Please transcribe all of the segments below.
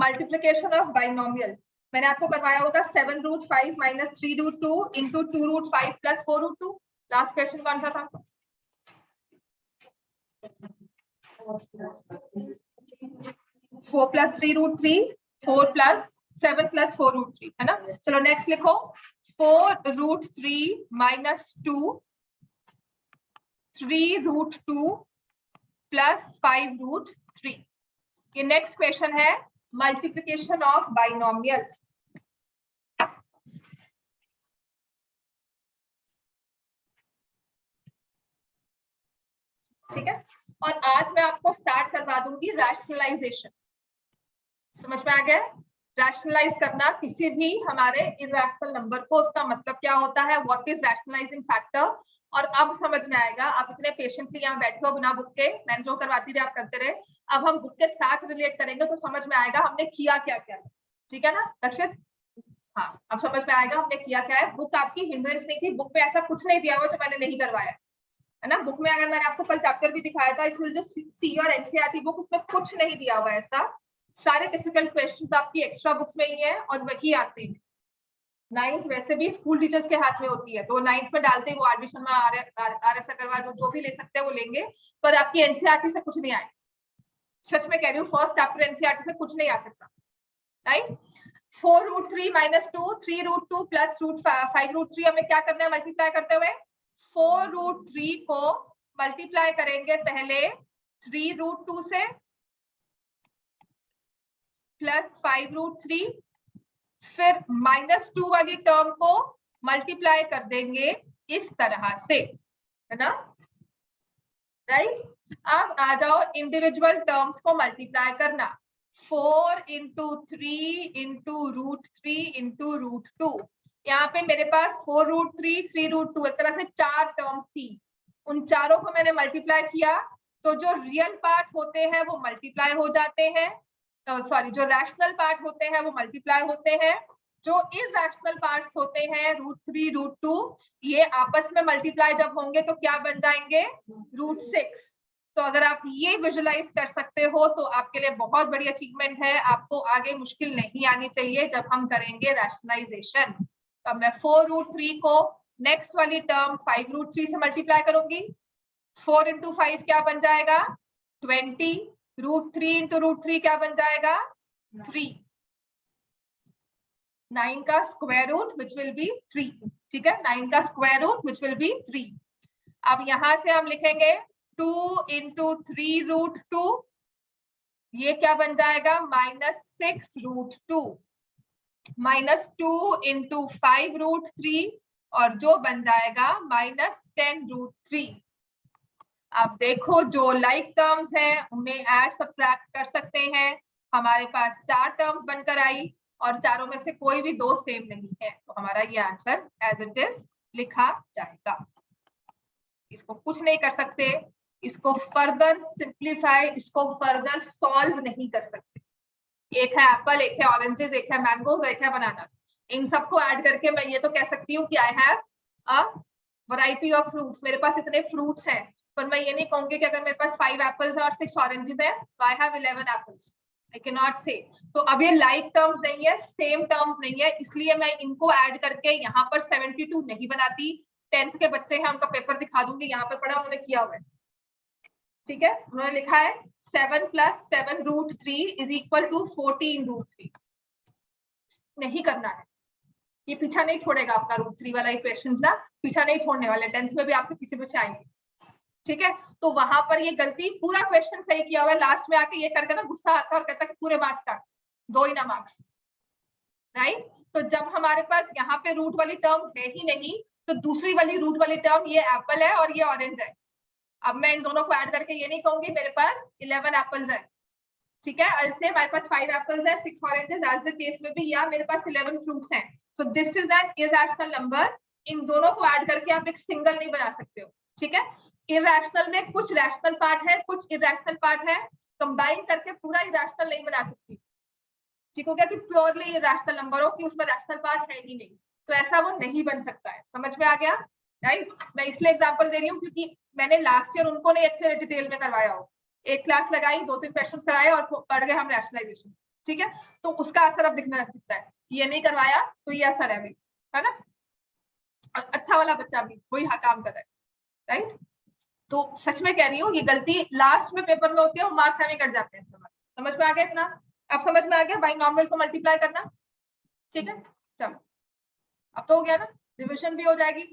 Multiplication of binomials मैंने आपको करवाया होगा 7√5 minus 3√2 into 2√5 plus 4√2। Last question कौन सा था? 4 प्लस 3√3, 4 प्लस 7 प्लस 4√3 है ना। चलो नेक्स्ट लिखो 4√3 माइनस 2 3√2 प्लस 5√3। ये नेक्स्ट क्वेश्चन है मल्टीप्लिकेशन ऑफ बाइनोमियल्स। ठीक है, और आज मैं आपको स्टार्ट करवा दूंगी रैशनलाइजेशन। समझ में आ गया? रैशनलाइज करना किसी भी हमारे इरैशनल नंबर को, उसका मतलब क्या होता है, व्हाट इज रैशनलाइजिंग फैक्टर। और अब समझ में आएगा, आप इतने पेशेंटली यहाँ बैठे हो बिना बुक के, मैंने जो करवाती रही आप करते रहे, अब हम बुक के साथ रिलेट करेंगे तो समझ में आएगा हमने किया क्या क्या है। ठीक है ना लक्षित? हाँ, अब समझ में आएगा हमने किया क्या है। बुक आपकी हिंड्रेंस नहीं थी, बुक में ऐसा कुछ नहीं दिया हुआ जो मैंने नहीं करवाया है ना। बुक में अगर मैंने आपको कल चैप्टर भी दिखाया था, if you just see your NCERT book, उसमें कुछ नहीं दिया हुआ ऐसा। सारे डिफिकल्ट क्वेश्चंस आपकी एक्स्ट्रा बुक्स में ही है और वही आते हैं। 9th वैसे भी स्कूल टीचर्स के हाथ में होती है, तो 9th में डालते ही वो R D Sharma, R S Agarwal, जो भी ले सकते हैं वो लेंगे, पर आपकी एनसीईआरटी से कुछ नहीं आए। सच में कह रही हूँ, फर्स्ट चैप्टर एनसीईआरटी से कुछ नहीं आ सकता। राइट? 4√3 माइनस 2 3√2 प्लस 5√3 हमें क्या करना है मल्टीप्लाई करते हुए? 4√3 को मल्टीप्लाई करेंगे पहले 3√2 से प्लस 5√3, फिर -2 वाली टर्म को मल्टीप्लाई कर देंगे इस तरह से, है ना। राइट? अब आ जाओ इंडिविजुअल टर्म्स को मल्टीप्लाई करना। 4 इंटू 3 इंटू √3 इंटू √2। यहाँ पे मेरे पास 4√3 3√2 एक तरह से 4 टर्म्स थी, उन चारों को मैंने मल्टीप्लाई किया, तो जो रियल पार्ट होते हैं वो मल्टीप्लाई हो जाते हैं, सॉरी जो रैशनल पार्ट होते हैं वो मल्टीप्लाई होते हैं, जो इरैशनल पार्ट्स होते हैं √3 √2 ये आपस में मल्टीप्लाई जब होंगे तो क्या बन जाएंगे? √6। तो अगर आप ये विजुलाइज कर सकते हो तो आपके लिए बहुत बड़ी अचीवमेंट है, आपको आगे मुश्किल नहीं आनी चाहिए जब हम करेंगे रैशनलाइजेशन। तो अब मैं 4√3 को नेक्स्ट वाली टर्म 5√3 से मल्टीप्लाई करूंगी। 4 इंटू 5 क्या बन जाएगा? 20। √3 इंटू √3 क्या बन जाएगा? 3। 9 का square root which will be 3। ठीक है, 9 का square root which will be 3। अब यहां से हम लिखेंगे 2 इंटू 3√2, ये क्या बन जाएगा? -6√2, -2 इंटू 5√3 और जो बन जाएगा -10√3। अब देखो जो लाइक टर्म्स हैं उन्हें ऐड सब्ट्रैक्ट कर सकते हैं, हमारे पास 4 टर्म्स बनकर आई और चारों में से कोई भी 2 सेम नहीं है, तो हमारा ये आंसर एज इट इज लिखा जाएगा। इसको कुछ नहीं कर सकते, इसको फर्दर सिंप्लीफाई, इसको फर्दर सॉल्व नहीं कर सकते। एक है एप्पल, एक है ऑरेंजेस, एक है मैंगोज, एक है बनानास, इन सबको ऐड करके मैं ये तो कह सकती हूँ कि I have a variety of fruits, मेरे पास इतने फ्रूट्स हैं, पर मैं ये नहीं कहूंगी कि अगर मेरे पास 5 एप्पल्स और 6 ऑरेंजेस है तो I have 11 apples, I can not से। तो अब ये लाइक टर्म्स नहीं है, सेम टर्म्स नहीं है, इसलिए मैं इनको ऐड करके यहाँ पर 72 नहीं बनाती। 10th के बच्चे हैं, उनका पेपर दिखा दूंगी, यहाँ पे पढ़ा उन्होंने किया हुआ है। ठीक है, उन्होंने लिखा है 7 + 7√3 इज इक्वल टू 14√3। नहीं करना है, ये पीछा नहीं छोड़ेगा आपका √3 वाला इक्वेशन ना, पीछा नहीं छोड़ने वाले, 10th में भी आपके पीछे पीछे आएंगे। ठीक है, तो वहां पर ये गलती, पूरा क्वेश्चन सही किया हुआ है, लास्ट में आके ये करके ना गुस्सा आता है और कहता है कि पूरे मार्क्स काट, 2 ही ना मार्क्स। राइट? तो जब हमारे पास यहाँ पे रूट वाली टर्म है ही नहीं, तो दूसरी वाली रूट वाली टर्म ये एप्पल है और ये ऑरेंज है। अब मैं इन दोनों को ऐड करके ये नहीं कहूंगी मेरे पास 11 एप्पल्स है। ठीक है, I'll say मेरे पास 5 एप्पल्स है, 6 ऑरेंजेस, एज द केस में भी, या मेरे पास 11 फ्रूट्स हैं। So this is an irrational number. इन दोनों को ऐड करके आप एक सिंगल नहीं बना सकते हो। ठीक है, इरैशनल में कुछ रैशनल पार्ट है, कुछ इरैशनल पार्ट है, कंबाइन करके पूरा इरैशनल नहीं बना सकती। ठीक हो गया, कि प्योरली इरैशनल नंबर हो कि उसमें रैशनल पार्ट है ही नहीं, तो ऐसा वो नहीं बन सकता है। समझ में आ गया? राइट? मैं इसलिए एग्जांपल दे रही हूँ क्योंकि मैंने लास्ट ईयर उनको नहीं अच्छे डिटेल में करवाया हो, एक क्लास लगाई, 2-3 क्वेश्चंस कराए और पढ़ गए हम रैशनलाइजेशन। ठीक है, तो उसका असर अब दिखता है, ये नहीं करवाया तो ये असर है, है ना। और अच्छा वाला बच्चा भी वही काम कर रहा है, राइट। तो सच में कह रही हूँ, ये गलती लास्ट में पेपर में होती है और मार्क्स हमें कट जाते हैं। समझ में आ गया इतना? अब समझ में आ गया बाइनोमियल को मल्टीप्लाई करना, ठीक है। चलो अब तो हो गया ना, डिविजन भी हो जाएगी,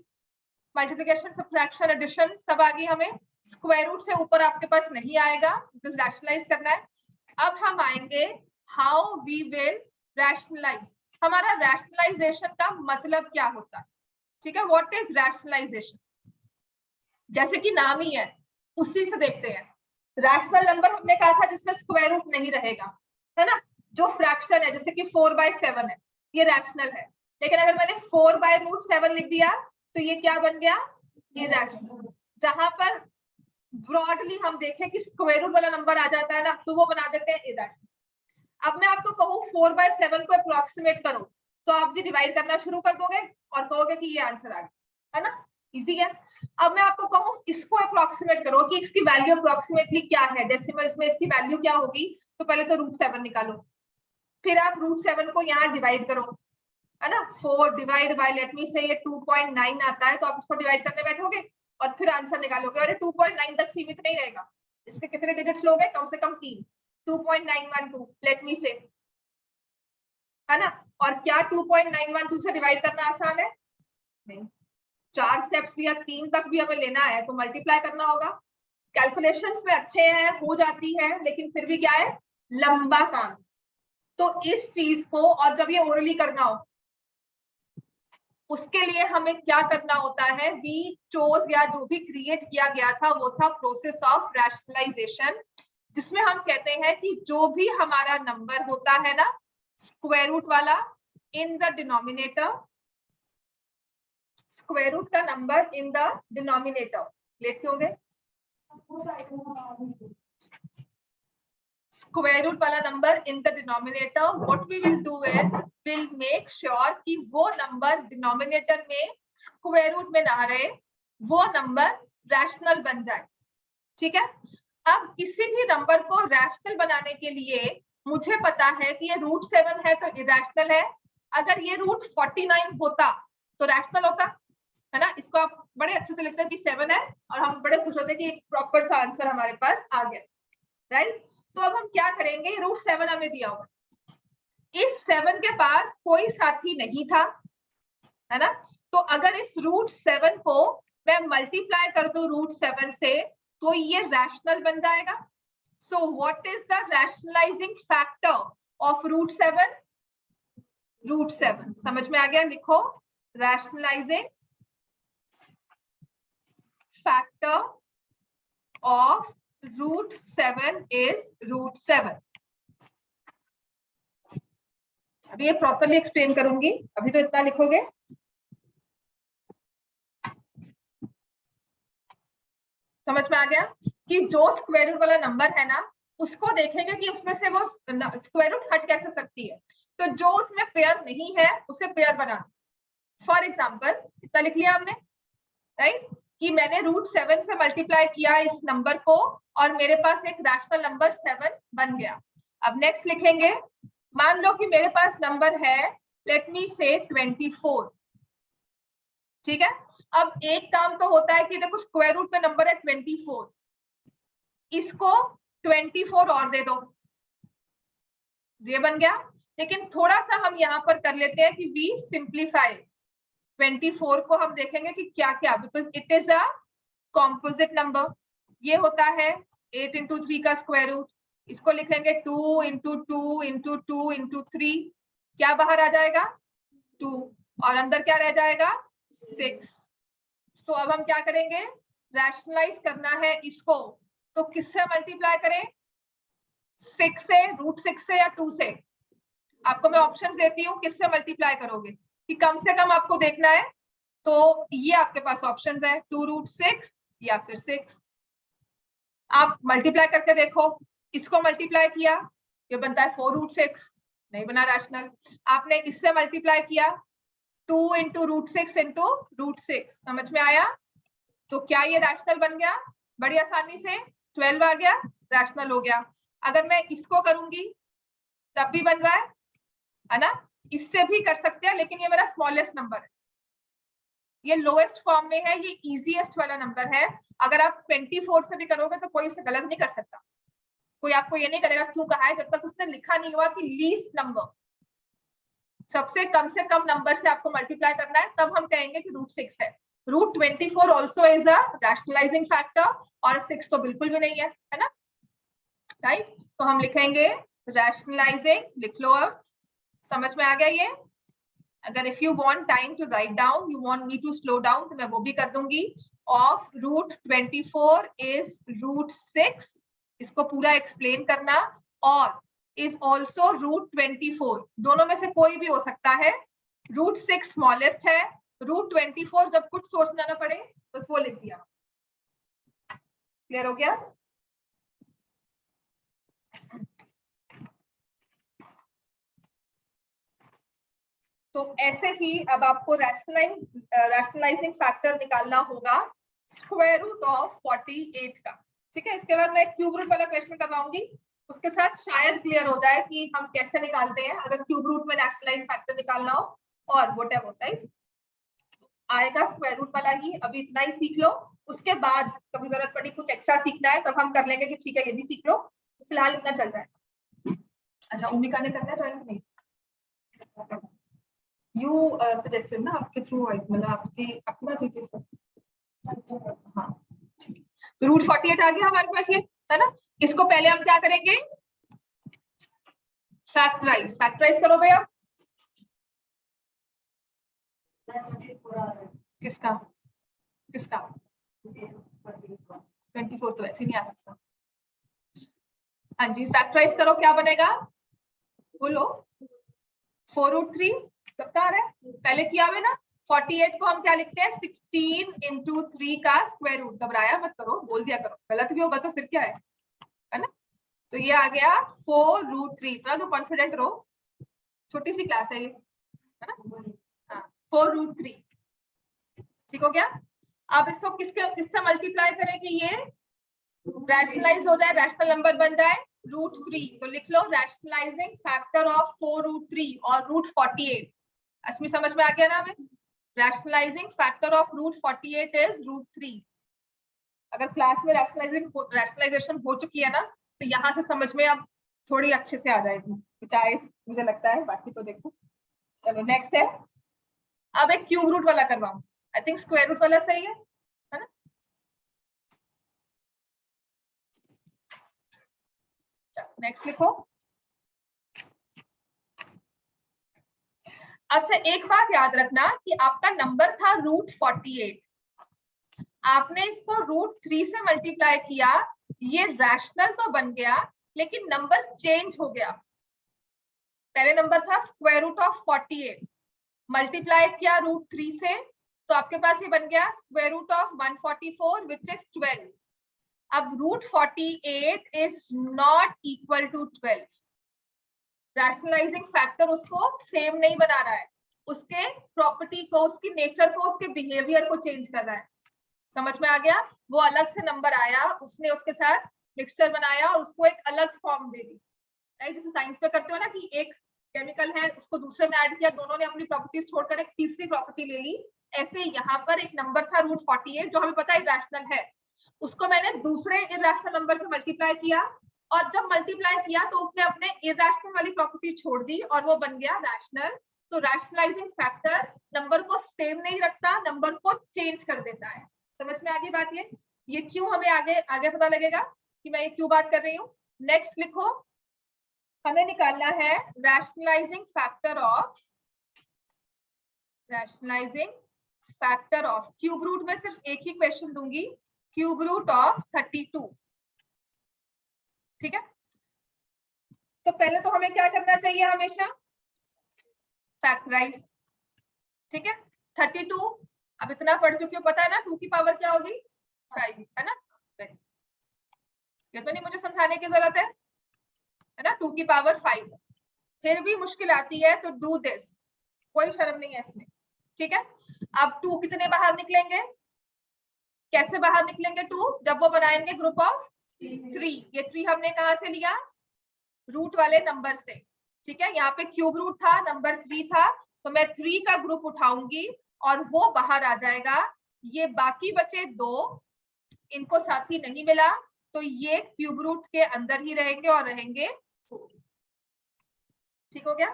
मल्टीप्लिकेशन, सब्ट्रैक्शन, एडिशन सब आ गई हमें। स्क्वायर रूट से ऊपर आपके पास नहीं आएगा, रैशनलाइज करना है। अब हम आएंगे हाउ वी विल रैशनलाइज। हमारा रैशनलाइजेशन का मतलब क्या होता है, ठीक है, व्हाट इज रैशनलाइजेशन। जैसे कि नाम ही है उसी से देखते हैं। रैशनल नंबर हमने कहा था जिसमें स्क्वायर रूट नहीं रहेगा, है ना। जो फ्रैक्शन है जैसे कि 4/7 है, ये रैशनल है। लेकिन अगर मैंने 4/√7 लिख दिया तो ये क्या बन गया, ये रैशनल। जहां पर ब्रॉडली हम देखें कि स्क्वायर रूट वाला नंबर आ जाता है ना, तो वो बना देते हैं इरेशनल। अब मैं आपको कहूँ 4/7 को अप्रोक्सीमेट करो, तो आप जी डिवाइड करना शुरू कर दोगे और कहोगे कि ये आंसर आ गया, है ना, इजी है। अब मैं आपको कहूँ इसको अप्रोक्सीमेट करो कि इसकी वैल्यू अप्रोक्सीमेटली क्या है, डेसिमल्स में इसकी वैल्यू क्या होगी, तो पहले तो √7 निकालो, फिर आप √7 को यहाँ डिवाइड करो, है ना। 4 डिवाइड बाय, लेट मी से, ये 2.9 आता है, तो आप इसको डिवाइड करने बैठोगे और फिर आंसर निकालोगे, और ये 2.9 तक सीमित नहीं रहेगा, इसके कितने डिजिट्स लोगे, कम से कम 3, 2.912, लेट मी से, है ना। और क्या 2.912 से डिवाइड करना आसान है? नहीं, 4 स्टेप्स भी या 3 तक भी हमें लेना है तो मल्टीप्लाई करना होगा। कैलकुलेशंस में अच्छे हैं, हो जाती है, लेकिन फिर भी क्या है, लंबा काम। तो इस चीज को, और जब ये ओरली करना हो उसके लिए हमें क्या करना होता है, वी चोज, या जो भी क्रिएट किया गया था वो था प्रोसेस ऑफ रैशनलाइजेशन, जिसमें हम कहते हैं कि जो भी हमारा नंबर होता है ना स्क्वायर रूट वाला, in the denominator, square root का नंबर इन द डिनोमिनेटर, लेट क्यों गए, स्क्वायर रूट वाला number in the denominator, what we will do is will make sure कि वो नंबर डिनोमिनेटर में स्क्वायर रूट में ना रहे, वो नंबर रैशनल बन जाए, ठीक है। अब किसी भी नंबर को रैशनल बनाने के लिए मुझे पता है कि ये √7 है तो इरेशनल है, अगर ये √49 होता तो रैशनल होता, है ना। इसको आप बड़े अच्छे से लिखते हैं कि 7 है और हम बड़े खुश होते हैं कि एक प्रॉपर सा आंसर हमारे पास आ गया, राइट। तो अब हम क्या करेंगे, √7 हमें दिया हुआ, इस 7 के पास कोई साथी नहीं था, है ना। तो अगर इस √7 को मैं मल्टीप्लाई कर दूं √7 से तो ये रैशनल बन जाएगा। So what is the rationalising factor of √7? √7, समझ में आ गया, लिखो, रैशनलाइजिंग फैक्टर ऑफ √7 is √7। अभी ये प्रॉपरली एक्सप्लेन करूंगी, अभी तो इतना लिखोगे। समझ में आ गया कि जो स्क्वायर रूट वाला नंबर है ना उसको देखेंगे कि उसमें से वो स्क्वायर रूट हट कैसे सकती है, तो जो उसमें पेयर नहीं है उसे पेयर बना। फॉर एग्जाम्पल इतना लिख लिया हमने, राइट, कि मैंने √7 से मल्टीप्लाई किया इस नंबर को और मेरे पास एक रैशनल नंबर 7 बन गया। अब नेक्स्ट लिखेंगे, मान लो कि मेरे पास नंबर है, लेट मी से 24, ठीक है। अब एक काम तो होता है कि देखो स्क्वायर रूट में नंबर है 24, इसको 24 और दे दो, ये बन गया। लेकिन थोड़ा सा हम यहाँ पर कर लेते हैं कि वी सिंप्लीफाई 24 को, हम देखेंगे कि क्या क्या, because it is a composite number, ये होता है 8 × 3 का स्क्वायर रूट, इसको लिखेंगे 2 × 2 × 2 × 3, क्या बाहर आ जाएगा 2 और अंदर क्या रह जाएगा 6। तो अब हम क्या करेंगे, रैशनलाइज करना है इसको, तो किससे मल्टीप्लाई करें, 6 से, √6 से या 2 से। आपको मैं ऑप्शंस देती हूँ किससे मल्टीप्लाई करोगे, कि कम से कम आपको देखना है, तो ये आपके पास ऑप्शंस है 2√6 या फिर 6। आप मल्टीप्लाई करके देखो, इसको मल्टीप्लाई किया ये बनता है 4√6, नहीं बना रैशनल। आपने इससे मल्टीप्लाई किया 2 × √6 × √6, समझ में आया, तो क्या ये रैशनल बन गया, बड़ी आसानी से 12 आ गया, रैशनल हो गया। अगर मैं इसको करूंगी तब भी बन रहा है ना। इससे भी कर सकते हैं, लेकिन ये मेरा स्मॉलेस्ट नंबर है, ये लोएस्ट फॉर्म में है, ये इजीएस्ट वाला नंबर है। अगर आप 24 से भी करोगे तो कोई इसे गलत नहीं कर सकता, कोई आपको ये नहीं करेगा क्यों कहा है, जब तक उसने लिखा नहीं हुआ कि लीस्ट नंबर, सबसे कम से कम नंबर से आपको मल्टीप्लाई करना है, तब हम कहेंगे कि √6 है। √24 also is a rationalising factor, और 6 तो बिल्कुल भी नहीं है ना, राइट। तो हम लिखेंगे रैशनलाइजिंग, लिख लो अब, समझ में आ गया ये। अगर if you want time to write down, you want me to slow down, तो मैं वो भी कर दूंगी। ऑफ √24 इज √6, इसको पूरा एक्सप्लेन करना, और इज ऑल्सो √24, दोनों में से कोई भी हो सकता है। √6 स्मॉलेस्ट है, √24 जब कुछ सोचना ना पड़े बस वो लिख दिया। क्लियर हो गया? तो ऐसे ही अब आपको रैशनलाइजिंग फैक्टर निकालना होगा स्क्वायर रूट ऑफ 48 का। ठीक है, इसके बाद मैं क्यूब रूट वाला क्वेश्चन करवाऊंगी, उसके साथ शायद क्लियर हो जाए कि हम कैसे निकालते हैं अगर क्यूब रूट में रैशनलाइजिंग फैक्टर निकालना हो, और व्हाटएवर, राइट। आएगा स्क्वायर रूट वाला ही, अभी इतना ही सीख लो, उसके बाद कभी जरूरत पड़ी कुछ एक्स्ट्रा सीखना है तब हम कर लेंगे कि ठीक है ये भी सीख लो, फिलहाल इतना चल जाए। अच्छा, उमिका ने करना है ज्वाइन? नहीं, यू सजेस्टेड ना, आपके थ्रू आई, मतलब आपकी अपना तरीके से। हाँ ठीक है, तो √48 आ गया हमारे पास ये, है ना। इसको पहले हम क्या करेंगे, फैक्टराइज करो भैया। किसका किसका 24 तो वैसे नहीं आ सकता। हाँ जी, फैक्टराइज करो, क्या बनेगा बोलो। 4√3 सबका आ रहा है, पहले किया हुआ ना। 48 को हम क्या लिखते हैं, 16 × 3 का स्क्वायर रूट। घबराया मत करो, बोल दिया करो, गलत भी होगा तो फिर क्या है ना। तो ये आ गया 4√3, इतना तो कॉन्फिडेंट रहो, छोटी सी क्लास है ये, है ना। हाँ, 4√3 ठीक हो गया। अब इसको किससे मल्टीप्लाई करेंगे, ये रैशनलाइज हो जाए, रैशनल नंबर बन जाए √3, तो लिख लो रैशनलाइजिंग फैक्टर ऑफ 4√3 और √48। असमी समझ में आ गया ना हमें, रैशनलाइजिंग फैक्टर ऑफ √48 इज √3। अगर क्लास में रैशनलाइजेशन हो चुकी है ना, तो यहाँ से समझ में अब थोड़ी अच्छे से आ जाएगी, चाहे मुझे लगता है, बाकी तो देखो। चलो नेक्स्ट है, अब एक क्यूब रूट वाला करवाऊं, आई थिंक स्क्वायर रूट वाला सही है ना। नेक्स्ट लिखो। अच्छा, एक बात याद रखना कि आपका नंबर था √48, आपने इसको √3 से मल्टीप्लाई किया, ये रैशनल तो बन गया लेकिन नंबर चेंज हो गया। पहले नंबर था स्क्वायर रूट ऑफ 48, मल्टीप्लाई किया √3 से, तो आपके पास ये बन गया square root of 144 which is 12। अब √48 is not equal to 12, rationalising factor उसको सेम नहीं बना रहा है, उसके प्रॉपर्टी को, उसकी नेचर को, उसके बिहेवियर को चेंज कर रहा है। समझ में आ गया, वो अलग से नंबर आया, उसने उसके साथ मिक्सचर बनाया और उसको एक अलग फॉर्म दे दी, राइट। जैसे साइंस में करते हो ना कि एक केमिकल है उसको दूसरे में ऐड किया, दोनों ने अपनी प्रॉपर्टीज छोड़कर एक तीसरी प्रॉपर्टी ले ली, ऐसे यहाँ पर एक नंबर था √48 जो हमें पता है इरेशनल है, उसको मैंने दूसरे इरेशनल नंबर से मल्टीप्लाई किया, और जब मल्टीप्लाई किया तो उसने अपने इरेशनल वाली प्रॉपर्टी छोड़ दी और वो बन गया रैशनल। तो रैशनलाइजिंग फैक्टर नंबर को सेम नहीं रखता, नंबर को चेंज कर देता है। समझ में आ गई बात ये क्यों हमें आगे आगे पता लगेगा कि मैं ये क्यों बात कर रही हूँ। नेक्स्ट लिखो, हमें निकालना है rationalising factor of cube root में सिर्फ एक ही क्वेश्चन दूंगी, क्यूब रूट ऑफ 32। ठीक है, तो पहले तो हमें क्या करना चाहिए, हमेशा फैक्टराइज। ठीक है, 32 अब इतना पढ़ चुकी हो, पता है ना 2 की पावर क्या होगी 5, है ना। ये तो नहीं मुझे समझाने की जरूरत है ना, 2 की पावर 5। फिर भी मुश्किल आती है तो डू दिस, कोई शर्म नहीं है इसमें। ठीक है, अब 2 कितने बाहर निकलेंगे, कैसे बाहर निकलेंगे 2, जब वो बनाएंगे ग्रुप ऑफ 3। ये 3 हमने कहां से लिया, रूट वाले नंबर से, ठीक है, यहाँ पे क्यूब रूट था, नंबर 3 था, तो मैं 3 का ग्रुप उठाऊंगी और वो बाहर आ जाएगा। ये बाकी बचे 2, इनको साथी नहीं मिला, तो ये क्यूब रूट के अंदर ही रहेंगे और रहेंगे 4। ठीक हो गया?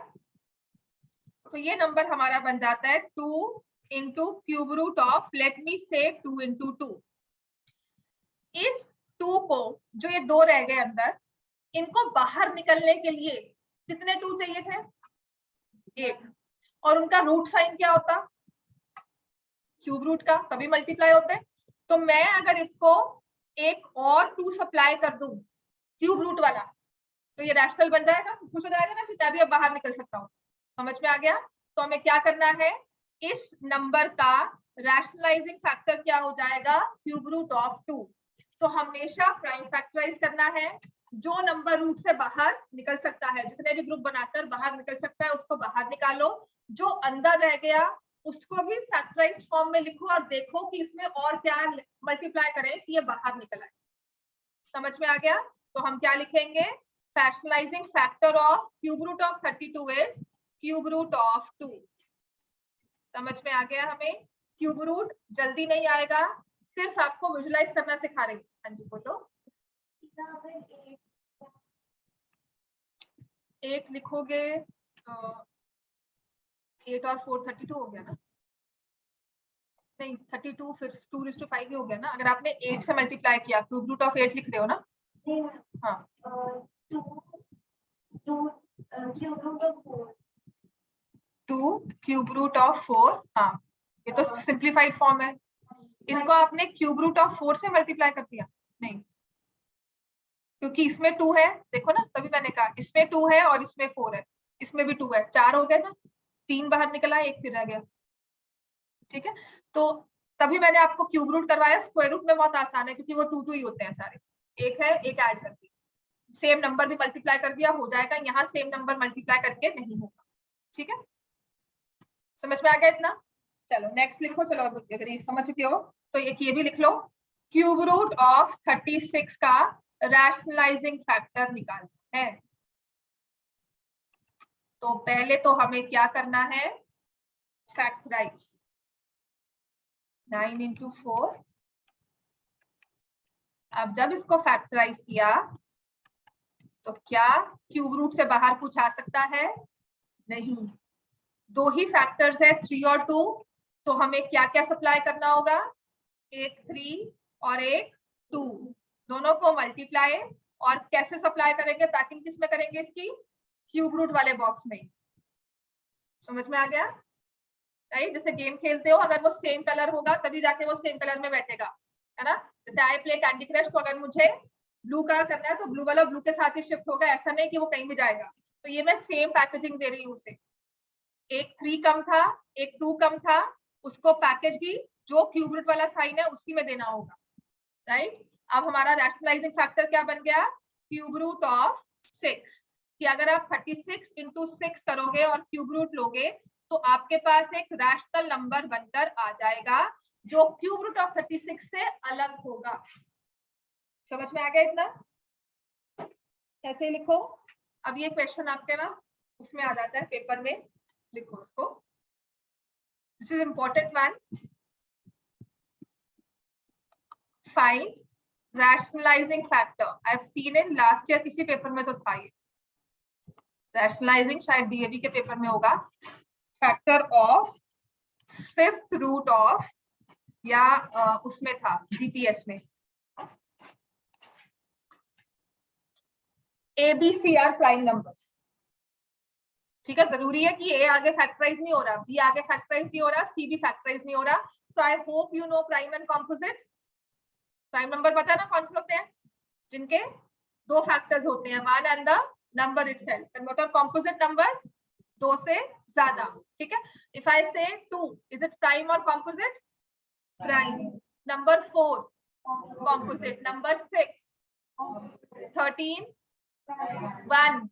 तो ये नंबर हमारा बन जाता है 2 into cube root of, let me say 2 into 2। इस 2 को, जो ये 2 रह गए अंदर, इनको बाहर निकलने के लिए कितने 2 चाहिए थे? 1। और उनका रूट साइन क्या होता? क्यूब रूट का, तभी मल्टीप्लाई होते हैं। तो मैं अगर इसको एक और 2 सप्लाई कर दूं क्यूब रूट वाला, तो ये रैशनल बन जाएगा, खुश हो जाएगा ना, फिर भी अब बाहर निकल सकता हूँ। समझ में आ गया? तो हमें क्या करना है, इस नंबर का रैशनलाइजिंग फैक्टर क्या हो जाएगा? Cube root of 2। तो हमेशा प्राइम फैक्टराइज करना है। जो नंबर रूट से बाहर निकल सकता है, जितने भी ग्रुप बनाकर बाहर निकल सकता है, उसको बाहर निकालो। जो अंदर रह गया उसको भी फैक्टराइज फॉर्म में लिखो और देखो कि इसमें और क्या मल्टीप्लाई करें कि ये बाहर निकल आए। समझ में आ गया? तो हम क्या लिखेंगे? Factorising factor of cube root of 32 is cube root of 2। समझ में आ गया? हमें क्यूब रूट जल्दी नहीं आएगा, सिर्फ आपको विजुलाइज करना सिखा रही हूँ। हाँ जी बोलो। 8 लिखोगे, 8 और 4 32 हो गया ना? नहीं 32 फिर 2:5 ही हो गया ना? अगर आपने 8 से मल्टीप्लाई किया, क्यूब रूट ऑफ 8 लिख रहे हो ना? हाँ, 2 क्यूब रूट ऑफ 4। हाँ, ये तो सिंप्लीफाइड फॉर्म है। इसको आपने क्यूब रूट ऑफ 4 से मल्टीप्लाई कर दिया? नहीं, क्योंकि इसमें 2 है, देखो ना, तभी मैंने कहा इसमें 2 है और इसमें 4 है, इसमें भी 2 है, 4 हो गए ना, 3 बाहर निकला, 1 फिर रह गया। ठीक है, तो तभी मैंने आपको क्यूब रूट करवाया। स्क्वायर रूट में बहुत आसान है, क्योंकि वो 2 ही होते हैं सारे, एक है, एक ऐड कर दिया, सेम नंबर भी मल्टीप्लाई कर दिया, हो जाएगा। यहाँ सेम नंबर मल्टीप्लाई करके नहीं होगा। ठीक है, समझ में आ गया इतना? चलो नेक्स्ट लिखो। चलो अगर ये समझ चुके हो तो एक ये भी लिख लो, क्यूब रूट ऑफ 36 का रैशनलाइजिंग फैक्टर निकालना है। तो पहले तो हमें क्या करना है? Factorise 9 into 4। अब जब इसको फैक्टराइज किया तो क्या क्यूब रूट से बाहर कुछ आ सकता है? नहीं, 2 ही फैक्टर्स है, 3 और 2। तो हमें क्या क्या सप्लाई करना होगा? एक 3 और एक 2, दोनों को मल्टीप्लाई। और कैसे सप्लाई करेंगे? पैकिंग किस में करेंगे इसकी? क्यूब रूट वाले बॉक्स में। समझ में आ गया? राइट, जैसे गेम खेलते हो, अगर वो सेम कलर होगा तभी जाके वो सेम कलर में बैठेगा, है ना? जैसे आई प्ले कैंडी क्रश, तो अगर मुझे ब्लू कलर करना है तो ब्लू वाला ब्लू के साथ ही शिफ्ट होगा, ऐसा नहीं कि वो कहीं भी जाएगा। तो ये मैं सेम पैकेजिंग दे रही हूँ उसे। एक 3 कम था, एक 2 कम था, उसको पैकेज भी जो क्यूब रूट वाला साइन है उसी में देना होगा। राइट, अब हमारा रैशनलाइजिंग फैक्टर क्या बन गया? Cube root of 6। कि अगर आप 36 इंटू 6 करोगे और क्यूब रूट लोगे तो आपके पास एक रैशनल नंबर बनकर आ जाएगा, जो क्यूब रूट ऑफ 36 से अलग होगा। समझ में आ गया इतना? कैसे लिखो? अब ये क्वेश्चन आपके ना उसमें आ जाता है पेपर में, लिखो उसको। This is important one. Find rationalising factor. I have seen in last year, किसी पेपर में तो था ये रैशनलाइजिंग, शायद डीएवी के पेपर में होगा। Factor of 5th root of, या उसमें था बीपीएस में, एबीसी आर प्राइम नंबर्स। ठीक है, जरूरी है कि ए आगे फैक्टराइज नहीं हो रहा, बी आगे फैक्टराइज नहीं हो रहा, सी भी फैक्टराइज नहीं हो रहा। So I hope you know prime and composite. Prime number पता है ना कौन से होते हैं? जिनके 2 फैक्टर्स होते हैं, one and the number itself. And what are composite numbers? 2 से ज्यादा। ठीक है, if I say 2, is it prime और composite? Prime. Number 4 composite, number 6 13 1,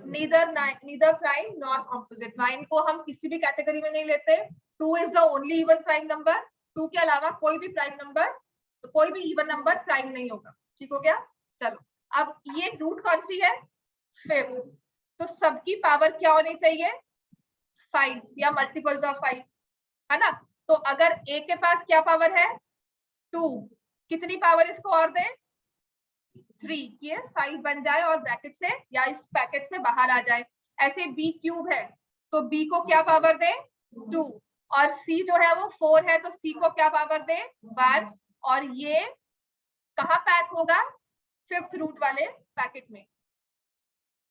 neither prime nor composite. 9 को हम किसी भी कैटेगरी में नहीं लेते। 2 is the only even prime number. 2 के अलावा कोई भी प्राइम नंबर, तो कोई भी इवन नंबर प्राइम नहीं होगा। ठीक हो गया? चलो, अब ये रूट कौन सी है? 5th, तो सबकी पावर क्या होनी चाहिए 5 या मल्टीपल्स ऑफ 5, है ना। तो अगर a के पास क्या पावर है 2, कितनी पावर इसको और दें 3, ये 5 बन जाए और ब्रैकेट से या इस पैकेट से बाहर आ जाए। ऐसे b क्यूब है तो b को क्या पावर दें 2, और c जो है वो 4 है तो c को क्या पावर दें 1, और ये कहाँ पैक होगा 5th रूट वाले पैकेट में।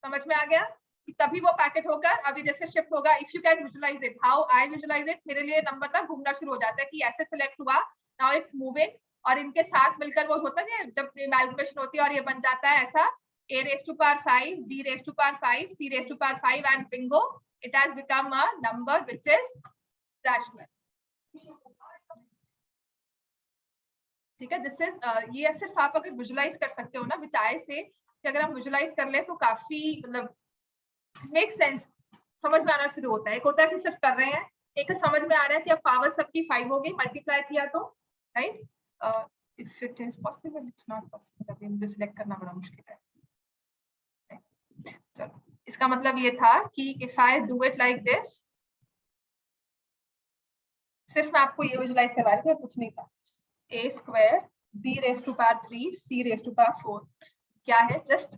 समझ में आ गया कि तभी वो पैकेट होकर अभी जैसे शिफ्ट होगा। If you can visualise it, how I visualise it, मेरे लिए नंबर ना घूमना शुरू हो जाता है कि ऐसे सिलेक्ट हुआ, नाउ इट्स मूविंग, और इनके साथ मिलकर वो होता नहीं है जब एमाल्गमेशन होती है और ये बन जाता है ऐसा a raised to power 5, b raised to power 5, c raised to power 5 and bingo, it has become a number which is rational. ठीक है, दिस इज ये सिर्फ आप अगर विजुअलाइज कर सकते हो ना विचार से, कि अगर हम विजुअलाइज कर ले तो काफी मतलब मेक सेंस, समझ में आना शुरू होता है। एक होता है कि सिर्फ कर रहे हैं, एक समझ में आ रहा है कि अब पावर सबकी 5 हो गई, मल्टीप्लाई किया तो, right. If it is possible, it's not possible, अभी मुझे सिलेक्ट करना बड़ा मुश्किल है। चलो, इसका मतलब ये था कि if I do it like this, सिर्फ मैं आपको ये विजुअलाइज करवा रही थी और कुछ नहीं था। a square b raise to power 3 c raise to power 4 क्या है, जस्ट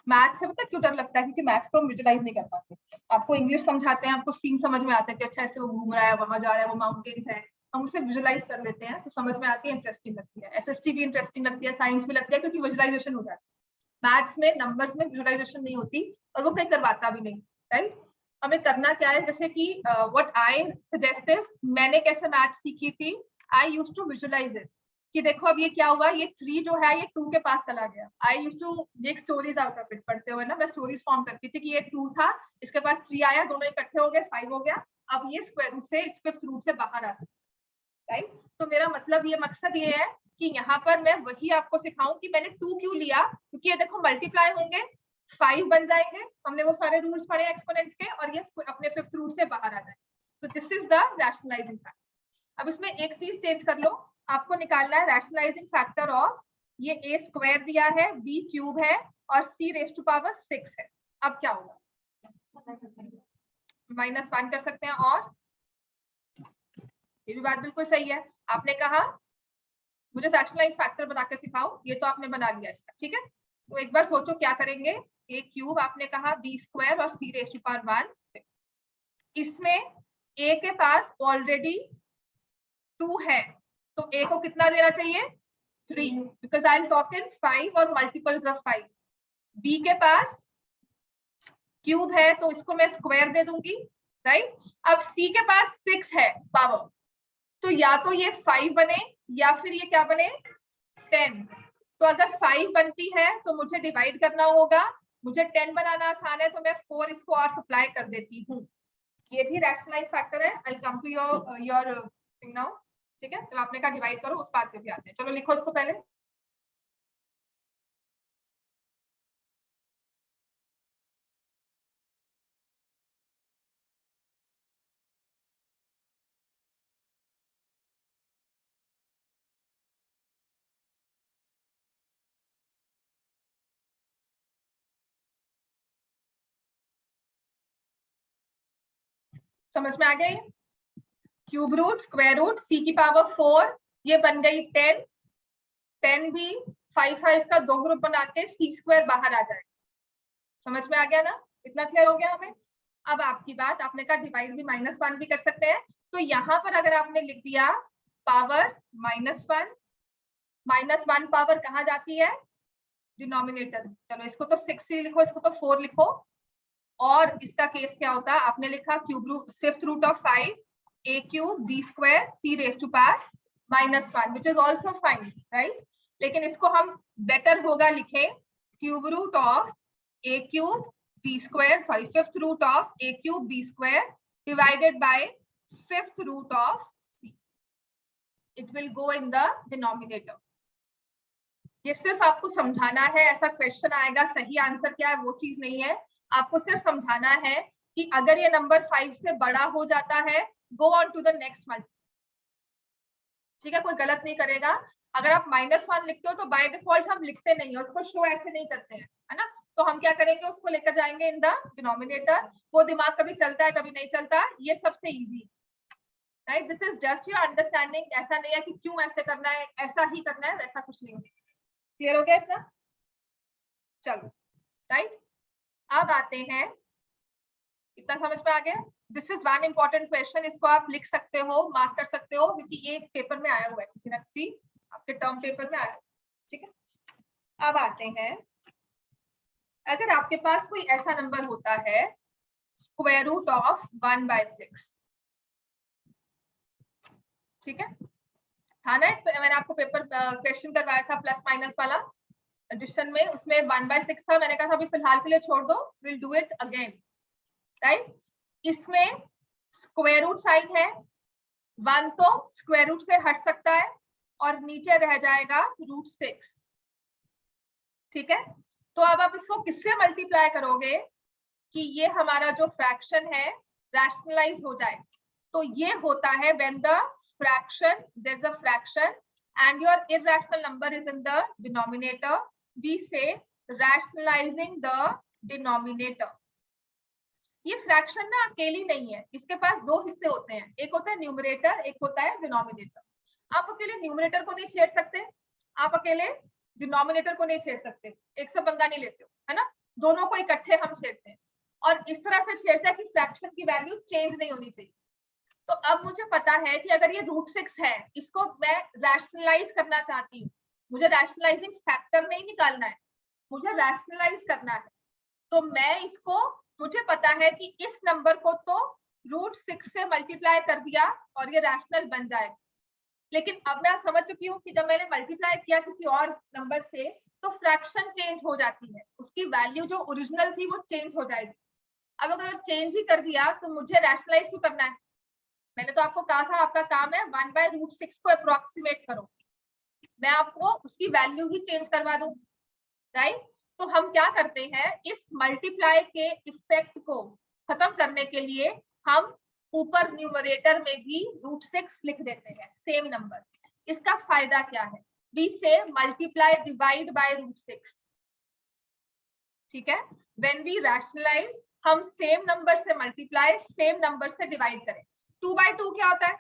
मैथ से पता क्यों डर लगता है, क्योंकि मैथ्स को हम विजुअलाइज नहीं कर पाते। आपको इंग्लिश समझाते हैं, आपको सीन समझ में आता है कि अच्छा ऐसे वो घूम रहा है, वहां जा रहा है, वो माउंटेन्स है, हम उसे विजुअलाइज कर लेते हैं तो समझ में आती है, इंटरेस्टिंग लगती है। एसएसटी भी इंटरेस्टिंग लगती है, साइंस भी लगती है, क्योंकि विजुअलाइजेशन हो जाती है। मैथ्स में नंबर्स में विजुअलाइजेशन नहीं होती और वो कोई करवाता भी नहीं, राइट। हमें करना क्या है, जैसे कि व्हाट आई सजेस्ट इज, मैंने कैसे मैथ्स सीखी थी, I used to visualise it, कि देखो अब ये क्या हुआ, ये 3 जो है ये 2 के पास चला गया। I used to make stories out of it, पढ़ते हुए ना मैं स्टोरीज फॉर्म करती थी कि ये 2 था, इसके पास 3 आया, दोनों इकट्ठे हो गए 5 हो गया, अब ये स्क्वायर रूट से इस 5th रूट से बाहर आ सकता है, राइट। तो मेरा मतलब ये मकसद ये है कि यहाँ पर मैं वही आपको सिखाऊं कि मैंने 2 क्यों लिया, क्योंकि ये देखो मल्टीप्लाई होंगे 5 बन जाएंगे, हमने वो सारे रूल्स पढ़े एक्सपोनेंट्स के, और ये अपने 5th रूट से बाहर आ जाए। तो this is the rationalising factor. अब इसमें एक चीज चेंज कर लो, आपको निकालना है रैशनलाइजिंग फैक्टर ऑफ, ये a स्क्वायर दिया है, b क्यूब है और c रेज टू पावर 6 है। अब क्या होगा, -1 कर सकते हैं, और ये भी बात बिल्कुल सही है। आपने कहा मुझे फ्रैक्शनलाइज फैक्टर बनाकर सिखाओ, ये तो आपने बना लिया इसका, ठीक है। तो एक बार सोचो क्या करेंगे, a क्यूब आपने कहा, b स्क्वायर और c रेज टू पावर 1, इसमें a के पास ऑलरेडी 2 है तो a को कितना देना चाहिए 3, because I will talk in 5 और मल्टीपल्स ऑफ 5। b के पास क्यूब है तो इसको मैं स्क्वायर दे दूंगी, राइट। अब c के पास 6 है पावर, तो या तो ये 5 बने या फिर ये क्या बने 10। तो अगर 5 बनती है तो मुझे डिवाइड करना होगा, मुझे 10 बनाना आसान है तो मैं 4 इसको और सप्लाई कर देती हूँ। ये भी रैशनलाइज फैक्टर है। I come to your thing now, ठीक है। तो आपने कहा डिवाइड करो, उस बात पे भी आते हैं। चलो लिखो इसको पहले, समझ में आ गया। Cube root, square root, c की पावर 4, ये बन गई 10, 10 भी 5 5 का 2 ग्रुप बना के c स्क्वायर बाहर आ जाए। समझ में आ गया ना, इतना क्लियर हो गया हमें। अब आपकी बात, आपने कहा डिवाइड भी -1 भी कर सकते हैं, तो यहाँ पर अगर आपने लिख दिया पावर -1, -1 पावर कहाँ जाती है डिनोमिनेटर। चलो इसको तो 6 ही लिखो, इसको तो 4 लिखो। और इसका केस क्या होता है, आपने लिखा cube root 5th root of 5, a cube b square c raise to power -1, which is also fine, right. लेकिन इसको हम बेटर होगा लिखें cube root of a cube b square, sorry 5th root of a cube b square divided by 5th root of c, it will go in the denominator. ये सिर्फ आपको समझाना है, ऐसा क्वेश्चन आएगा सही आंसर क्या है वो चीज नहीं है, आपको सिर्फ समझाना है कि अगर ये नंबर 5 से बड़ा हो जाता है, go on to the next multiple, ठीक है। कोई गलत नहीं करेगा। अगर आप -1 लिखते हो तो बाय डिफॉल्ट हम लिखते नहीं है, उसको शो ऐसे नहीं करते हैं, है ना। तो हम क्या करेंगे, उसको लेकर जाएंगे इन द डिनोमिनेटर। वो दिमाग कभी चलता है कभी नहीं चलता, ये सबसे easy, right. This is just your understanding. ऐसा नहीं है कि क्यों ऐसे करना है, ऐसा ही करना है, वैसा कुछ नहीं है। क्लियर हो गया इतना? चलो, राइट। अब आते हैं, इतना समझ में आ गया? This is one important question, इसको आप लिख सकते हो, मार्क कर सकते हो, क्योंकि ये पेपर में आया हुआ है, किसी ना किसी आपके टर्म पेपर में आया है। ठीक है, अब आते हैं, अगर आपके पास कोई ऐसा नंबर होता है स्क्वायर रूट ऑफ 1/6, ठीक है, था ना? मैंने आपको पेपर क्वेश्चन करवाया था प्लस माइनस वाला एडिशन में, उसमें 1/6 था। मैंने कहा था अभी फिलहाल के लिए छोड़ दो, will do it again, right. इसमें स्क्वायर रूट साइन है, 1 तो स्क्वायर रूट से हट सकता है और नीचे रह जाएगा √6, ठीक है। तो अब आप इसको किससे मल्टीप्लाई करोगे कि ये हमारा जो फ्रैक्शन है रैशनलाइज हो जाए? तो ये होता है when the fraction, there is a fraction and your irrational number is in the denominator, we say rationalizing the denominator. ये फ्रैक्शन ना अकेली नहीं है, इसके पास दो हिस्से होते हैं, एक होता है न्यूमरेटर, एक होता है डिनोमिनेटर। आप अकेले न्यूमरेटर को नहीं छेड़ सकते, आप अकेले डिनोमिनेटर को नहीं छेड़ सकते, एक से पंगा नहीं लेते हो, है ना? दोनों को इकट्ठे हम छेड़ते हैं और इस तरह से छेड़ते हैं कि फ्रैक्शन की वैल्यू चेंज नहीं होनी चाहिए। तो अब मुझे पता है कि अगर ये √6 है, इसको मैं रैशनलाइज करना चाहती हूँ, मुझे रैशनलाइजिंग फैक्टर नहीं निकालना है, मुझे रैशनलाइज करना है। तो मैं इसको, मुझे पता है कि इस नंबर को तो √6 से मल्टीप्लाई कर दिया और ये रैशनल बन जाएगा। लेकिन अब मैं समझ चुकी हूँ कि जब मैंने मल्टीप्लाई किया किसी और नंबर से तो फ्रैक्शन चेंज हो जाती है, उसकी वैल्यू जो ओरिजिनल थी वो चेंज हो जाएगी। अब अगर चेंज ही कर दिया तो मुझे रैशनलाइज क्यों करना है? मैंने तो आपको कहा था आपका काम है 1/√6 को अप्रोक्सीमेट करो, मैं आपको उसकी वैल्यू ही चेंज करवा दूं, राइट। तो हम क्या करते हैं, इस मल्टीप्लाई के इफेक्ट को खत्म करने के लिए हम ऊपर न्यूमरेटर में भी √6 लिख देते हैं, सेम नंबर। इसका फायदा क्या है? वी से मल्टीप्लाई डिवाइड बाय √6, ठीक है। व्हेन वी रैशनलाइज, हम सेम नंबर से मल्टीप्लाई, सेम नंबर से डिवाइड करें। 2/2 क्या होता है?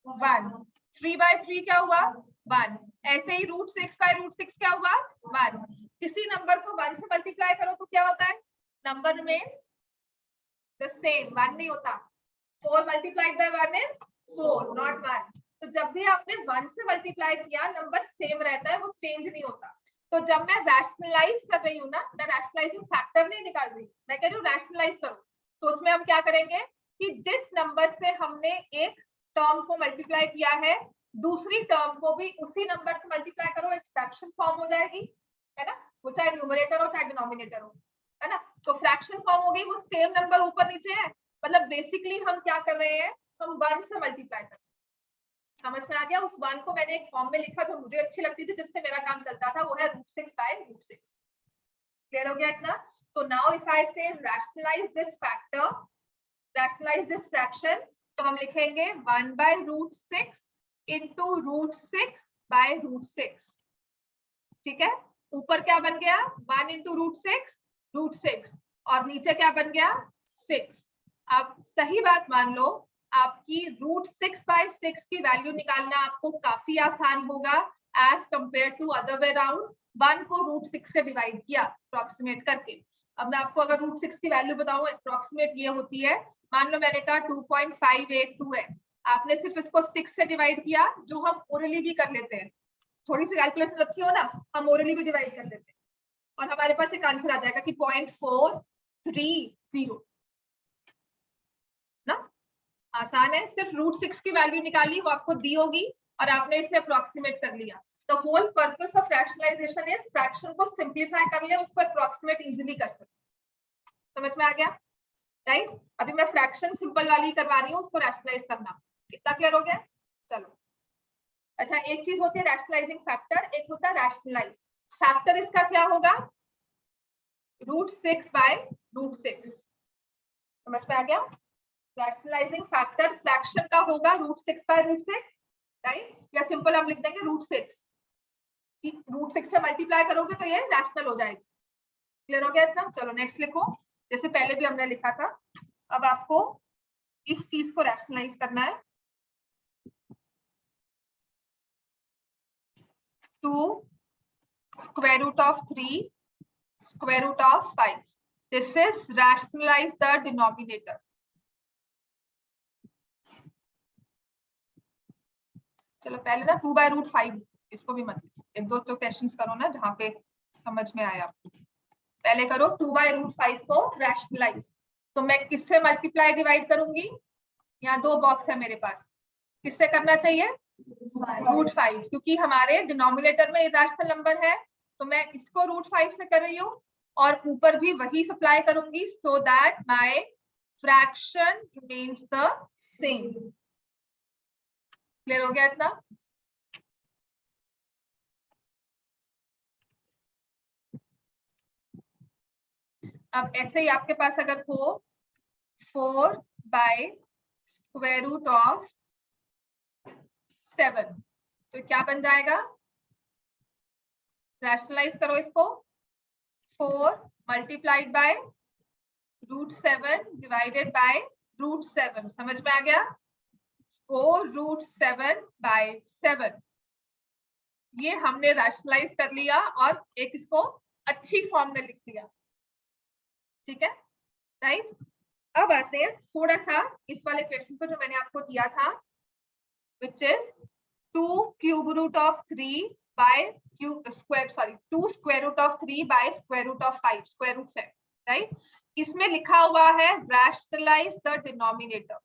1। 3/3 क्या हुआ? 1। ऐसे ही √6/√6 क्या हुआ? 1। किसी नंबर को 1 से मल्टीप्लाई करो तो क्या होता है? नंबर रिमेन्स द सेम, 1 नहीं होता। 4 मल्टीप्लाइड बाय 1 इज 4, नॉट 1। तो जब भी आपने 1 से मल्टीप्लाई किया, नंबर सेम रहता है, वो चेंज नहीं होता। तो जब मैं रैशनलाइज कर रही हूँ ना, मैं रैशनलाइजिंग फैक्टर नहीं निकाल रही, मैं कह रही हूँ रैशनलाइज करो। तो उसमें हम क्या करेंगे कि जिस नंबर से हमने एक टर्म को मल्टीप्लाई किया है, दूसरी टर्म को भी उसी नंबर से मल्टीप्लाई करो, एक फ्रैक्शन फॉर्म हो जाएगी, है ना? वो चाहे न्यूमरेटर हो चाहे डिनोमिनेटर हो, है ना? तो फ्रैक्शन फॉर्म हो गई, वो सेम नंबर ऊपर नीचे है, मतलब बेसिकली हम क्या कर रहे हैं, हम 1 से मल्टीप्लाई कर रहे हैं। समझ में आ गया? उस 1 को मैंने एक फॉर्म में लिखा जो मुझे अच्छी लगती थी, जिससे मेरा काम चलता था, वो है √6/√6। क्लियर हो गया इतना? तो now if I say rationalise this factor, rationalise this fraction, तो हम लिखेंगे 1/√6 into √6/√6, ठीक है। ऊपर क्या बन गया? 1 into √6, और नीचे क्या बन गया? 6। आप सही बात मान लो, आपकी √6/6 की वैल्यू निकालना आपको काफी आसान होगा as compare to other way round. 1 को √6 से डिवाइड किया अप्रोक्सीमेट करके। अब मैं आपको अगर √6 की वैल्यू बताऊं, अप्रोक्सीमेट ये होती है, मान लो मैंने कहा 2.582 है, आपने सिर्फ इसको 6 से डिवाइड किया, जो हम ओरली भी कर लेते हैं, थोड़ी सी कैलकुलेशन रखी हो ना, हम ओरली भी डिवाइड कर लेते हैं और हमारे पास एक आंसर आ जाएगा कि 0.430 ना। आसान है, सिर्फ √6 की वैल्यू निकाली, वो आपको दी होगी और आपने इसे अप्रोक्सीमेट कर लिया। The whole purpose of rationalisation is fraction को सिंपलीफाई कर ले, उसको अप्रोक्सीमेट इजीली कर सकते। समझ में आ गया? राइट। अभी मैं फ्रैक्शन सिंपल वाली करवा रही हूँ, उसको रैशनलाइज करना। कितना क्लियर हो गया? चलो, अच्छा, एक चीज होती है रैशनलाइजिंग फैक्टर, एक होता है रैशनलाइज फैक्टर। इसका क्या होगा? √6/√6। समझ में आ गया? रैशनलाइजिंग फैक्टर फ्रैक्शन का होगा √6/√6, राइट। या सिंपल हम लिख देंगे √6, √6 से मल्टीप्लाई करोगे तो ये रैशनल हो जाएगी। क्लियर हो गया इतना? चलो नेक्स्ट लिखो, जैसे पहले भी हमने लिखा था। अब आपको इस चीज को रैशनलाइज करना है। 2 square root of 3 square root of 5. This is rationalize the denominator. चलो पहले ना 2/√5 इसको भी मत, एक दो तो क्वेश्चंस करो ना जहां पे समझ में आया आपको। पहले करो 2/√5 को रैशनलाइज। तो मैं किससे मल्टीप्लाई डिवाइड करूंगी? यहाँ दो बॉक्स है मेरे पास, किससे करना चाहिए? √5, क्योंकि हमारे डिनोमिनेटर में इरेशनल नंबर है तो मैं इसको √5 से कर रही हूँ और ऊपर भी वही सप्लाई करूंगी, so that my fraction remains the same. Clear हो गया इतना? अब ऐसे ही आपके पास अगर हो 4/√7 तो क्या बन जाएगा? रैशनलाइज करो इसको। 4 मल्टीप्लाइड बाय √7 डिवाइडेड बाय √7, समझ में आ गया? 4√7/7 ये हमने रैशनलाइज कर लिया और एक इसको अच्छी फॉर्म में लिख दिया। ठीक है, राइट? अब आते हैं थोड़ा सा इस वाले क्वेश्चन को जो मैंने आपको दिया था, which is 2 cube root of 3 by square root of 3 by square root of 5 square root से, राइट? इसमें लिखा हुआ है rationalize the denominator,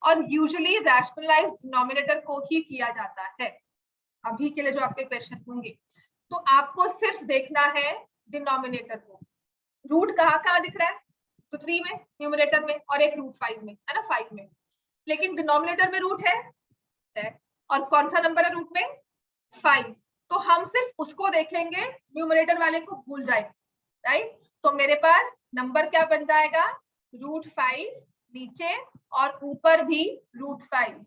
और यूजुअली रैशनलाइज डिनोमिनेटर को ही किया जाता है अभी के लिए जो आपके क्वेश्चन होंगे। तो आपको सिर्फ देखना है डिनोमिनेटर को। रूट कहाँ दिख रहा है? तो 3 में न्यूमरेटर में, और एक √5 में, है ना, 5 में। लेकिन डिनोमिनेटर में रूट है और कौन सा नंबर है रूट में? 5। तो हम सिर्फ उसको देखेंगे, न्यूमरेटर वाले को भूल जाएंगे, राइट? तो मेरे पास नंबर क्या बन जाएगा? √5 नीचे और ऊपर भी √5।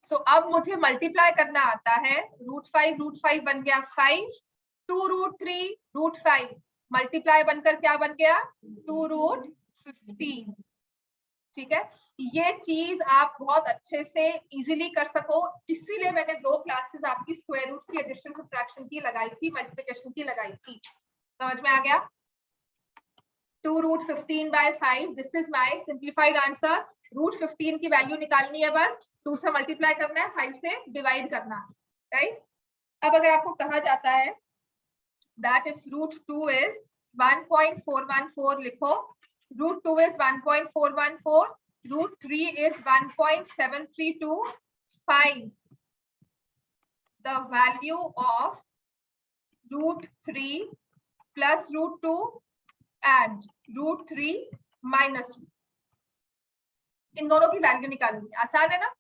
सो अब मुझे मल्टीप्लाई करना आता है। √5 बन गया 5, 2√3 √5 मल्टीप्लाई बनकर क्या बन गया? 2√15। ठीक है, ये चीज आप बहुत अच्छे से इजीली कर सको, इसीलिए मैंने 2 क्लासेस आपकी स्क्वायर रूट्स की एडिशन सब्ट्रैक्शन की लगाई थी, मल्टीप्लिकेशन की लगाई थी। समझ में आ गया? 2√15/5, this is my simplified answer. √15 की वैल्यू निकालनी है, बस 2 से मल्टीप्लाई करना है, 5 से डिवाइड करना है, राइट? अब अगर आपको कहा जाता है that if √2 is 1.414 लिखो, √2 is 1.414, √3 is 1.732, find the value of √3 plus √2 and √3 minus 2। इन दोनों की वैल्यू निकालनी है, आसान है ना?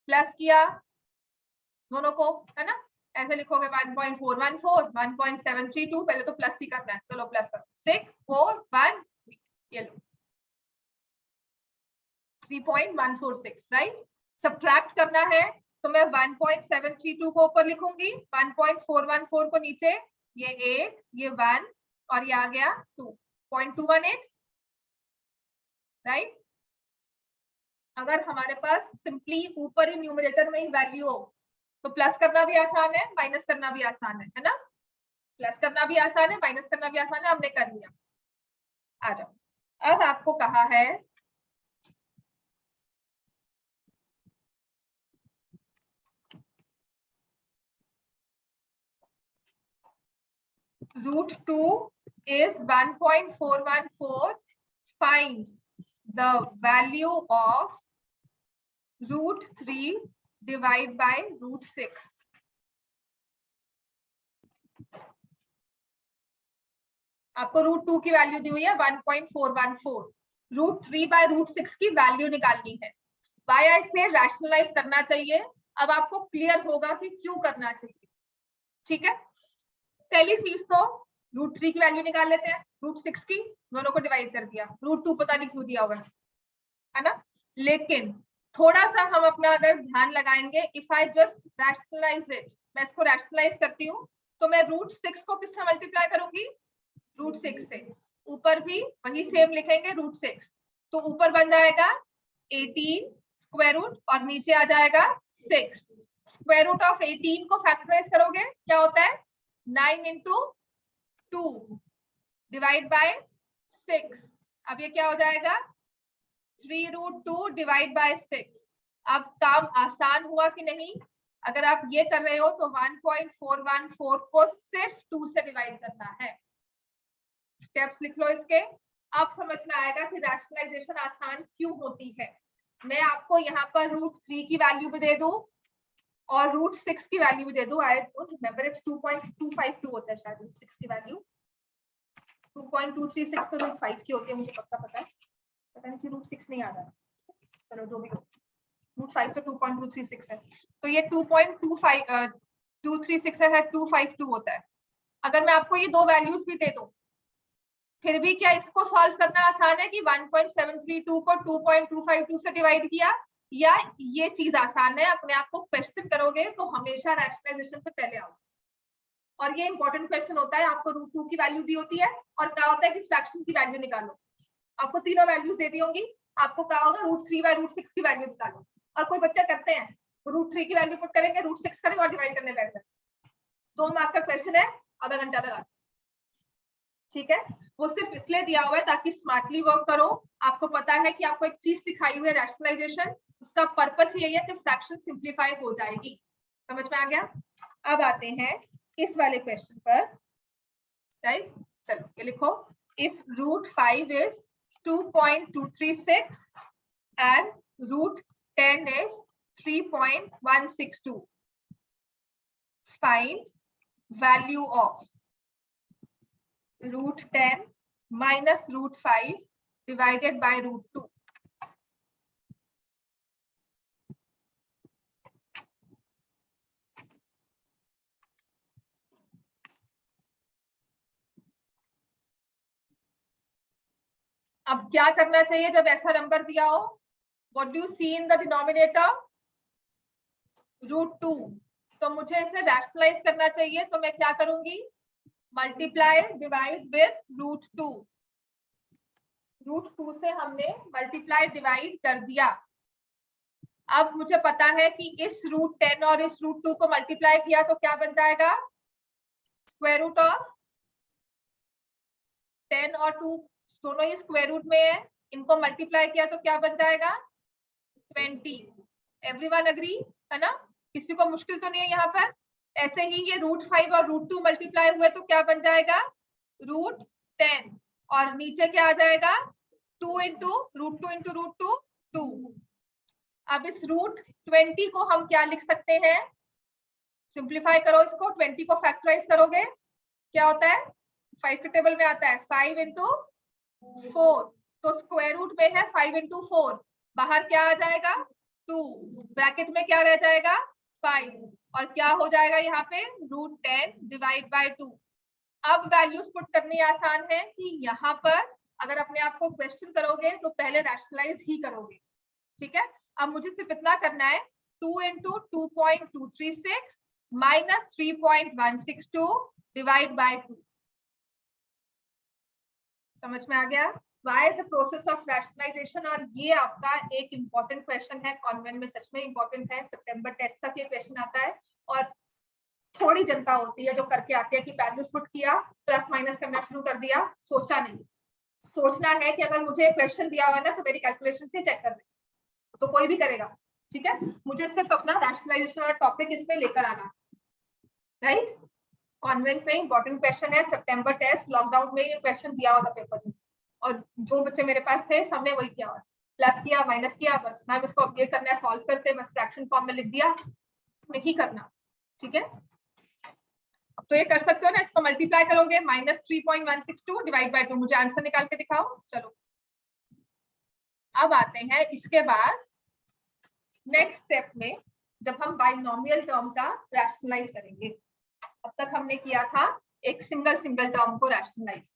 प्लस किया दोनों को, है ना? ऐसे लिखोगे 1.414, 1.732, पहले तो प्लस ही करना है, चलो प्लस करो। 6, 4, 1, 3, ये लो 3.146, राइट? सब्ट्रैक्ट करना है तो मैं 1.732 को ऊपर लिखूंगी, 1.414 को नीचे, ये 8, ये 1 और ये आ गया 2.218, राइट? अगर हमारे पास सिंपली ऊपर ही न्यूमरेटर में ही वैल्यू हो तो प्लस करना भी आसान है, माइनस करना भी आसान है ना? प्लस करना भी आसान है, माइनस करना भी आसान है, हमने कर लिया। आ जाओ, अब आपको कहा है √2 is 1.414, find the value of √3 divide by √6। आपको √2 की वैल्यू दी हुई है 1.414, √3/√6 की वैल्यू निकालनी है। Why I say रैशनलाइज करना चाहिए, अब आपको क्लियर होगा कि क्यों करना चाहिए। ठीक है, पहली चीज तो √3 की वैल्यू निकाल लेते हैं, √6 की, दोनों को डिवाइड कर दिया, √2 पता नहीं क्यों दिया हुआ है ना? लेकिन थोड़ा सा हम अपना अगर ध्यान लगाएंगे, if I just rationalise it, मैं इसको रैशनलाइज करती हूँ तो मैं √6 को किससे मल्टीप्लाई करूंगी? रूट 6 से, ऊपर भी वही सेम लिखेंगे रूट 6, तो ऊपर बन जाएगा 18 स्क्वायर रूट और नीचे आ जाएगा 6। स्क्वायर रूट ऑफ 18 को फैक्टराइज करोगे क्या होता है 9 इंटू 2 डिवाइड बाय 6। अब ये क्या हो जाएगा 3 रूट 2 डिवाइड बाय 6। अब काम आसान हुआ कि नहीं? अगर आप ये कर रहे हो तो 1.414 को सिर्फ 2 से डिवाइड करना है। स्टेप्स लिख लो इसके, आप समझ में आएगा कि रैशनलाइजेशन आसान क्यों होती है। मैं आपको यहाँ पर रूट 3 की वैल्यू भी दे दूं और रूट 6 की वैल्यू भी दे दूं। आई डोंट रिमेंबर, इट्स 2.252 होता है शायद रूट 6 की वैल्यू। 2.236 तो रूट 5 की होती है, मुझे पक्का पता है, पता नहीं कि रूट 6 नहीं आ रहा है। चलो जो भी हो, रूट 5 तो 2.236 है, तो ये 2.236 है, 252 होता है। अगर मैं आपको ये दो वैल्यूज भी दे दूं फिर भी क्या इसको सॉल्व करना आसान है कि 1.732 को 2.252 से डिवाइड किया, या ये चीज आसान है? अपने आप को क्वेश्चन करोगे तो हमेशा रैशनलाइजेशन पे पहले आओ। और ये इंपॉर्टेंट क्वेश्चन होता है, आपको रूट 2 की वैल्यू दी होती है और कहा होता है कि फ्रैक्शन की वैल्यू निकालो। आपको तीनों वैल्यूज दे दी होंगी, आपको कहा होगा रूट 3 बाय रूट 6 की वैल्यू निकालो। और कोई बच्चा करते हैं रूट 3 की वैल्यू पुट करेंगे, रूट 6 करेंगे और डिवाइड करने बैठ जाते। 2 मार्क का क्वेश्चन है, आधा घंटा लगा, ठीक है? वो सिर्फ इसलिए दिया हुआ है ताकि स्मार्टली वर्क करो। आपको पता है कि आपको एक चीज सिखाई हुई है रैशनलाइजेशन, उसका पर्पस यही है कि फ्रैक्शन सिंप्लीफाई हो जाएगी। समझ में आ गया? अब आते हैं इस वाले क्वेश्चन पर, राइट? चलो ये लिखो, if root 5 is 2.236 and root 10 is 3.162. Find value of root 10 minus root 5 divided by root 2. अब क्या करना चाहिए जब ऐसा नंबर दिया हो? What do you see in the denominator? Root 2। तो मुझे इसे रैशनलाइज करना चाहिए, तो मैं क्या करूंगी? Multiply divide with root 2। Root 2 से हमने मल्टीप्लाई डिवाइड कर दिया। अब मुझे पता है कि इस रूट 10 और इस रूट 2 को मल्टीप्लाई किया तो क्या बन जाएगा? स्क्वायर रूट ऑफ 10 और 2 दोनों ही स्क्वायर रूट में है, इनको मल्टीप्लाई किया तो क्या बन जाएगा? 20। एवरीवन एग्री है ना? किसी को मुश्किल तो नहीं है यहाँ पर? ऐसे ही ये रूट 5 और रूट 2 मल्टीप्लाई हुए तो क्या बन जाएगा? रूट 10। और नीचे क्या आ जाएगा? 2 इंटू रूट 2 इंटू रूट 2 2। अब इस रूट 20 को हम क्या लिख सकते हैं? सिंप्लीफाई करो इसको, 20 को फैक्टराइज करोगे क्या होता है? 5 के टेबल में आता है 5 इंटू 4, तो स्क्वायर रूट में है 5 इंटू 4, बाहर क्या आ जाएगा? 2, ब्रैकेट में क्या रह जाएगा? 5, और क्या हो जाएगा यहाँ पे? Root 10 divide by 2। अब वैल्यूज पुट करनी आसान है कि यहाँ पर अगर अपने आप को क्वेश्चन करोगे तो पहले रैशनलाइज ही करोगे, ठीक है? अब मुझे सिर्फ इतना करना है, 2 इंटू 2.236 माइनस 3.162 डिवाइड बाय 2। समझ में आ गया? Why the process of rationalization? और ये आपका एक इम्पोर्टेंट क्वेश्चन है, कॉन्वेंट में सच में इम्पोर्टेंट है, सितंबर टेस्ट तक ये क्वेश्चन आता है। और थोड़ी जनता होती है जो करके आती है कि वैल्यूज पुट किया, प्लस माइनस करना शुरू कर दिया, सोचा नहीं। सोचना है कि अगर मुझे क्वेश्चन दिया हुआ है ना तो मेरी कैलकुलेशन से चेक कर दे, तो कोई भी करेगा, ठीक है? मुझे सिर्फ अपना रैशनलाइजेशन वाला टॉपिक इसमें लेकर आना, राइट? कॉन्वेंट में इंपॉर्टेंट क्वेश्चन है, सितंबर टेस्ट, लॉकडाउन में ये क्वेश्चन दिया हुआ था पेपर में, और जो बच्चे मेरे पास थे सबने वही किया हुआ, प्लस किया माइनस किया, बस मैम इसको अपडेट करना है, सॉल्व करते, बस फ्रैक्शन फॉर्म में लिख दिया, नहीं करना, ठीक है? अब तो ये कर सकते हो ना, इसको मल्टीप्लाई करोगे, माइनस 3.162 डिवाइड बाय 2, मुझे आंसर निकाल के दिखाओ। चलो अब आते हैं इसके बाद नेक्स्ट स्टेप में, जब हम बाइनोमियल टर्म का रैशनलाइज करेंगे। अब तक हमने किया था एक सिंगल टर्म को रैशनलाइज।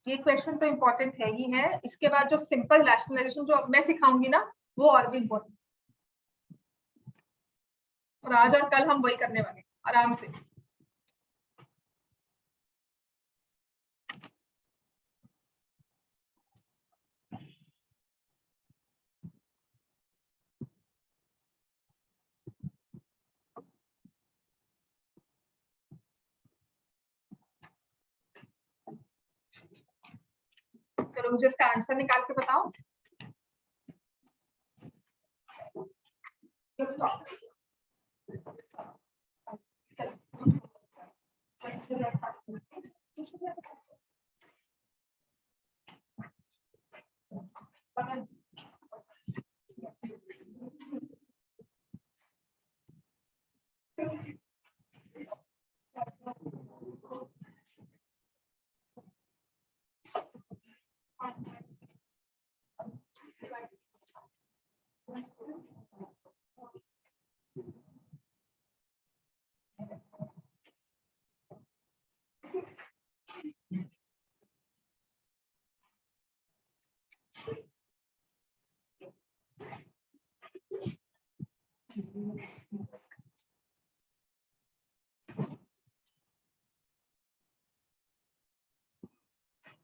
ये क्वेश्चन तो इंपॉर्टेंट है ही है, इसके बाद जो सिंपल रैशनलाइजेशन जो मैं सिखाऊंगी ना वो और भी इंपॉर्टेंट, और आज और कल हम वही करने वाले आराम से। चलो मुझे इसका आंसर निकाल के बताओ।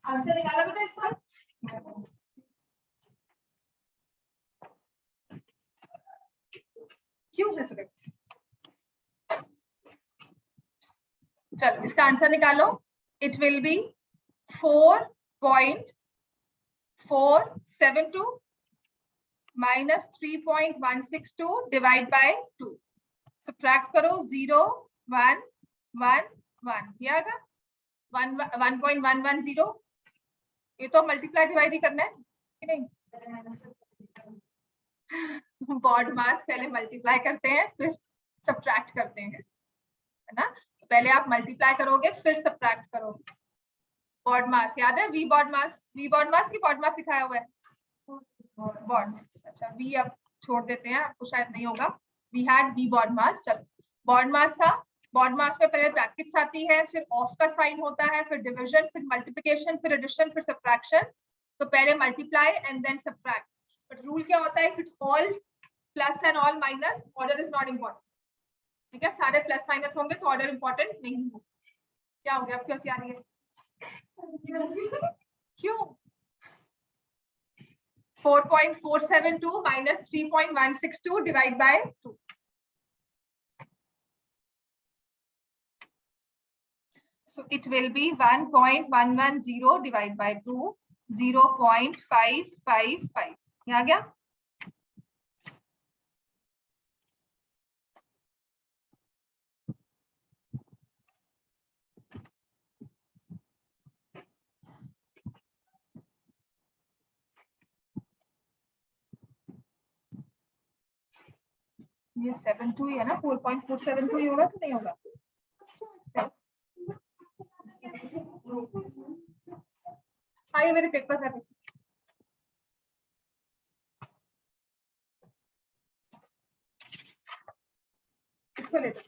आंसर निकाला बेटा इसका। क्यों है सर? चलो इसका आंसर निकालो। It will be 4.472 minus 3.162 divide by 2। Subtract करो 0 1 1 1 ये आएगा 1.110। ये तो मल्टीप्लाई डिवाइड ही करना है कि नहीं? बॉड मास पहले मल्टीप्लाई करते हैं फिर सब्ट्रैक्ट करते हैं, है ना? तो पहले आप मल्टीप्लाई करोगे फिर सब्ट्रैक्ट करोगे। बॉड मास याद है? वी बॉड मास की बॉड मास सिखाया हुआ है। बॉड मास, अच्छा वी अब छोड़ देते हैं, आपको शायद नहीं होगा। वी हैड वी बॉड मास। चलो बॉड मास था, बॉड मास में पहले ब्रैकेट्स आती है, फिर ऑफ का साइन होता है, फिर डिवीजन, फिर मल्टीप्लिकेशन, फिर एडिशन, फिर सब्ट्रैक्शन। तो पहले multiply and then subtract. But rule क्या होता है? If it's all plus and all minus, order is not important. ठीक है, सारे प्लस माइनस होंगे तो ऑर्डर इम्पोर्टेंट नहीं होगा। क्या हो गया? अब क्यों आ रही है? क्यों? 4.472 minus 3.162 divide by 2. So it will be 1.110 divide by 2, 0.555. ये आ गया? ये 72 ही है ना? 4.472 ही होगा तो नहीं होगा? हाँ ये मेरे पेपर है। इसको ले जाओ,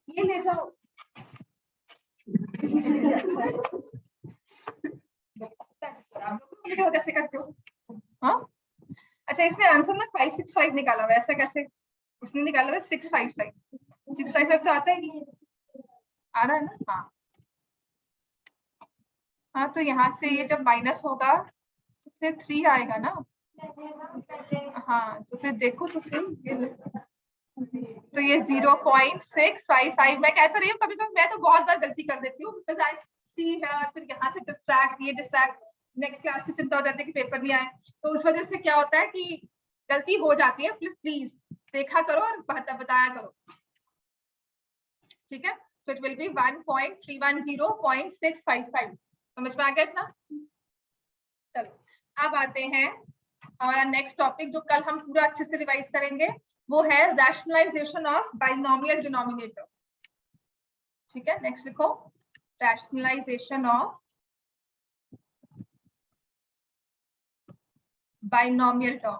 ये ले जाओ। कैसे करते हो? हाँ अच्छा, इसने आंसर ना 565 निकाला हुआ है। ऐसा कैसे? उसने निकाला हुआ 655। 655 तो आता ही नहीं, आ रहा है ना? हाँ हाँ, तो यहाँ से ये जब माइनस होगा तो फिर 3 आएगा ना? हाँ तो फिर देखो तो सही, तो ये 0.655। मैं कहता रही हूँ कभी कभी मैं तो बहुत बार गलती कर देती हूँ, बिकॉज़ आई सी हियर, फिर यहाँ से डिस्ट्रैक्ट, ये डिस्ट्रैक्ट, नेक्स्ट क्लास की चिंता हो जाती है कि पेपर नहीं आए, तो उस वजह से क्या होता है कि गलती हो जाती है। प्लीज देखा करो और बताया करो, ठीक है? So it will be 1.310.655। समझ में आ गया इतना? चलो अब आते हैं हमारा नेक्स्ट टॉपिक, जो कल हम पूरा अच्छे से रिवाइज करेंगे, वो है रैशनलाइजेशन ऑफ बाइनोमियल डिनोमिनेटर। ठीक है, नेक्स्ट लिखो, rationalisation of binomial term.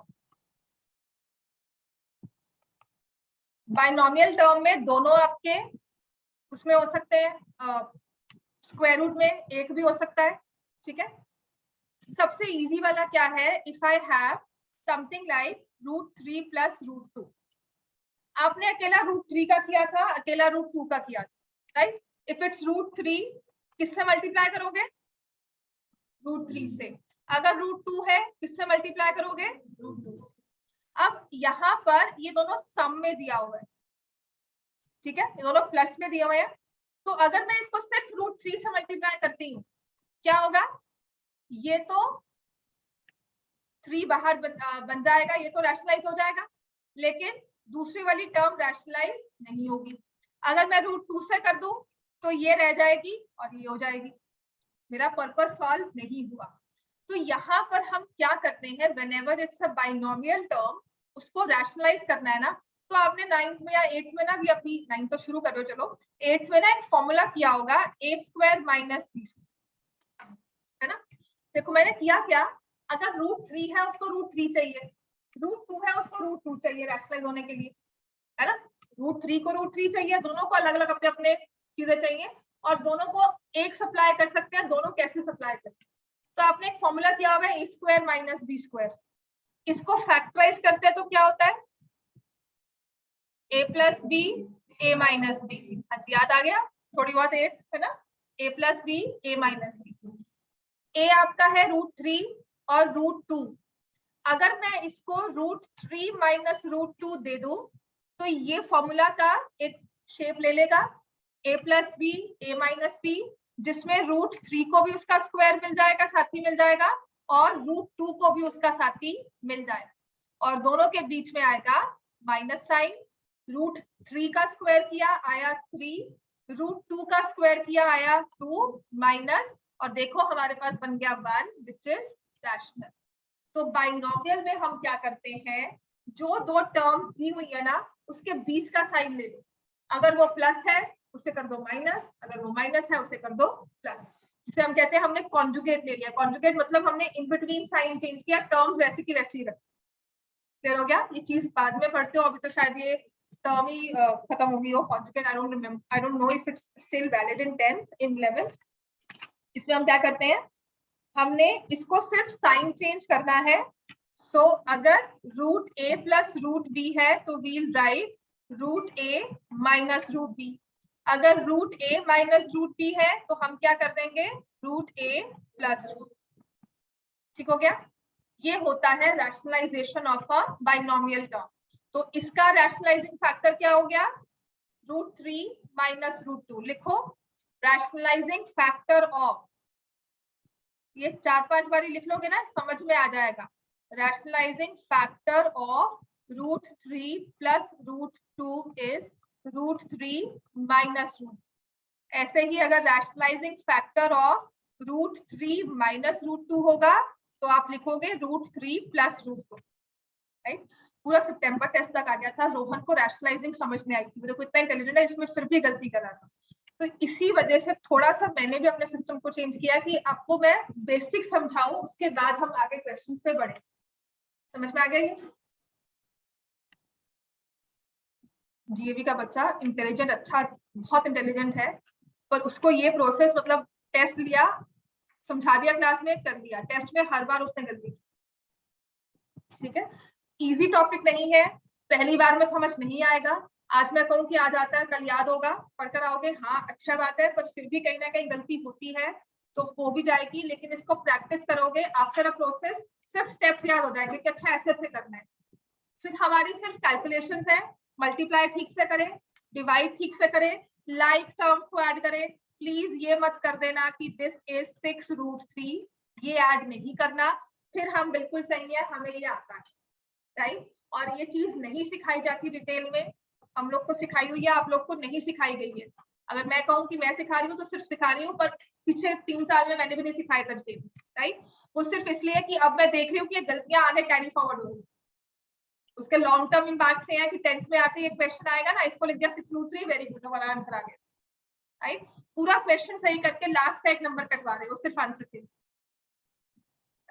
Binomial term में दोनों आपके उसमें हो सकते हैं, स्क्वायर रूट में एक भी हो सकता है। ठीक है, सबसे इजी वाला क्या है? If I have something like √3 plus √2। आपने अकेला √3 का किया था, अकेला √2 का किया था, राइट? इफ इट्स √3 किससे मल्टीप्लाई करोगे? √3 से। अगर √2 है किससे मल्टीप्लाई करोगे? √2। अब यहाँ पर ये दोनों सम में दिया हुआ है, ठीक है, ये दोनों प्लस में दिए हुए हैं। तो अगर मैं इसको सिर्फ √3 से मल्टीप्लाई करती हूँ क्या होगा, ये तो 3 बाहर बन जाएगा, ये तो रैशनलाइज हो जाएगा, लेकिन दूसरी वाली टर्म रैशनलाइज नहीं होगी। अगर मैं √2 से कर दूं तो ये रह जाएगी और ये हो जाएगी, मेरा पर्पस सॉल्व नहीं हुआ। तो यहाँ पर हम क्या करते हैं, whenever it's a binomial term, उसको रैशनलाइज करना है ना, तो आपने 9th में या 8th में ना भी अपनी 9th तो शुरू करो, चलो 8th में ना एक फॉर्मूला किया होगा a² माइनस b², है ना। देखो मैंने किया क्या, अगर √3 है उसको √3 चाहिए, √2 है उसको √2 चाहिए रैशनलाइज होने के लिए, है ना। √3 को √3 चाहिए, दोनों को अलग अलग अपने अपने चीजें चाहिए, और दोनों को एक सप्लाई कर सकते हैं, दोनों कैसे सप्लाई करते हैं। तो आपने एक फॉर्मूला किया हुआ है a² माइनस b², इसको फैक्टराइज करते हैं तो क्या होता है, a plus B a minus B. अच्छा याद आ गया, थोड़ी बहुत 8 है ना, a plus B a minus B. a आपका है √3 और √2, अगर मैं इसको √3 माइनस √2 दे दूं तो ये फॉर्मूला का एक शेप ले लेगा, a plus B a minus B, जिसमें √3 को भी उसका स्क्वायर मिल जाएगा, साथी मिल जाएगा, और √2 को भी उसका साथी मिल जाएगा, और दोनों के बीच में आएगा माइनस साइन। √3 का स्क्वायर किया आया 3, √2 का स्क्वायर किया आया 2 माइनस, और देखो हमारे पास बन गया 1 विच इज रैशनल। तो बाइनोमियल में हम क्या करते हैं, जो दो टर्म्स दी हुई है ना उसके बीच का साइन ले लो, अगर वो प्लस है उसे कर दो माइनस, अगर वो माइनस है उसे कर दो प्लस, जिसे हम कहते हैं हमने कॉन्जुगेट ले लिया। कॉन्जुगेट मतलब हमने इन बिटवीन साइन चेंज किया, टर्म्स वैसी की वैसी रखी। क्लियर हो गया, ये चीज बाद में पढ़ते हो, अभी तो शायद ये टर्म ही खत्म हो गई हो conjugate. I don't know if it's still valid in 10th in 11th। इसमें हम क्या करते हैं, हमने इसको सिर्फ साइन चेंज करना है। सो अगर √a प्लस √b है तो we'll write √a minus √b, अगर √a माइनस √b है तो हम क्या कर देंगे √a प्लस √b। ठीक हो गया, ये होता है rationalisation of a binomial term. तो इसका रैशनलाइजिंग फैक्टर क्या हो गया, √3 माइनस √2। लिखो रैशनलाइजिंग फैक्टर ऑफ, ये 4-5 बारी लिख लोगे ना समझ में आ जाएगा, rationalising factor of √3 plus √2 is √3 minus √2। ऐसे ही अगर रैशनलाइजिंग फैक्टर ऑफ √3 माइनस √2 होगा तो आप लिखोगे √3 प्लस √2, राइट। पूरा सितंबर टेस्ट तक आ गया था, रोहन को रैशनलाइजिंग समझने आई थी, मुझे कोई इतना इंटेलिजेंट है इसमें फिर भी गलती कर रहा था। तो इसी वजह से थोड़ा सा मैंने भी अपने सिस्टम को चेंज किया कि आपको मैं बेसिक समझाऊं, उसके बाद हम आगे क्वेश्चंस पे बढ़े। समझ में आ गया ये? जीएवी का बच्चा इंटेलिजेंट, अच्छा बहुत इंटेलिजेंट है, पर उसको ये प्रोसेस मतलब टेस्ट लिया, समझा दिया क्लास में, कर दिया, टेस्ट में हर बार उसने गलती की। ठीक है, इजी टॉपिक नहीं है, पहली बार में समझ नहीं आएगा। आज मैं कहूँ कि आज आता है कल याद होगा, पढ़कर आओगे, हाँ अच्छा बात है, पर फिर भी कहीं ना कहीं गलती होती है तो हो भी जाएगी, लेकिन इसको प्रैक्टिस करोगे आफ्टर अ प्रोसेस सिर्फ स्टेप्स याद हो जाएंगे कि अच्छा ऐसे ऐसे करना है। फिर हमारी सिर्फ कैलकुलेशंस है, मल्टीप्लाई ठीक से करें, डिवाइड ठीक से करें, लाइक टर्म्स को ऐड करें। प्लीज ये मत कर देना कि दिस इज 6√3, ये ऐड नहीं करना, फिर हम बिल्कुल सही है, हमें ये आता है, राइट। और ये चीज नहीं सिखाई जाती डिटेल में, हम लोग को सिखाई हुई है, आप लोग को नहीं सिखाई गई है। अगर मैं कहूँ कि मैं सिखा रही हूँ तो सिर्फ सिखा रही हूँ, पर पिछले 3 साल में मैंने भी नहीं सिखाई करती, राइट। वो सिर्फ इसलिए कि अब मैं देख रही हूँ कि ये गलतियां आगे कैरी फॉरवर्ड हो रही, उसके लॉन्ग टर्म इम्पैक्ट से है कि 10th में आके ये क्वेश्चन आएगा ना, इसको लिख दिया 6√3, वेरी गुड, हमारा आंसर आ गया, राइट। पूरा क्वेश्चन सही करके लास्ट का एक नंबर कटवा रहे हो सिर्फ आंसर के, है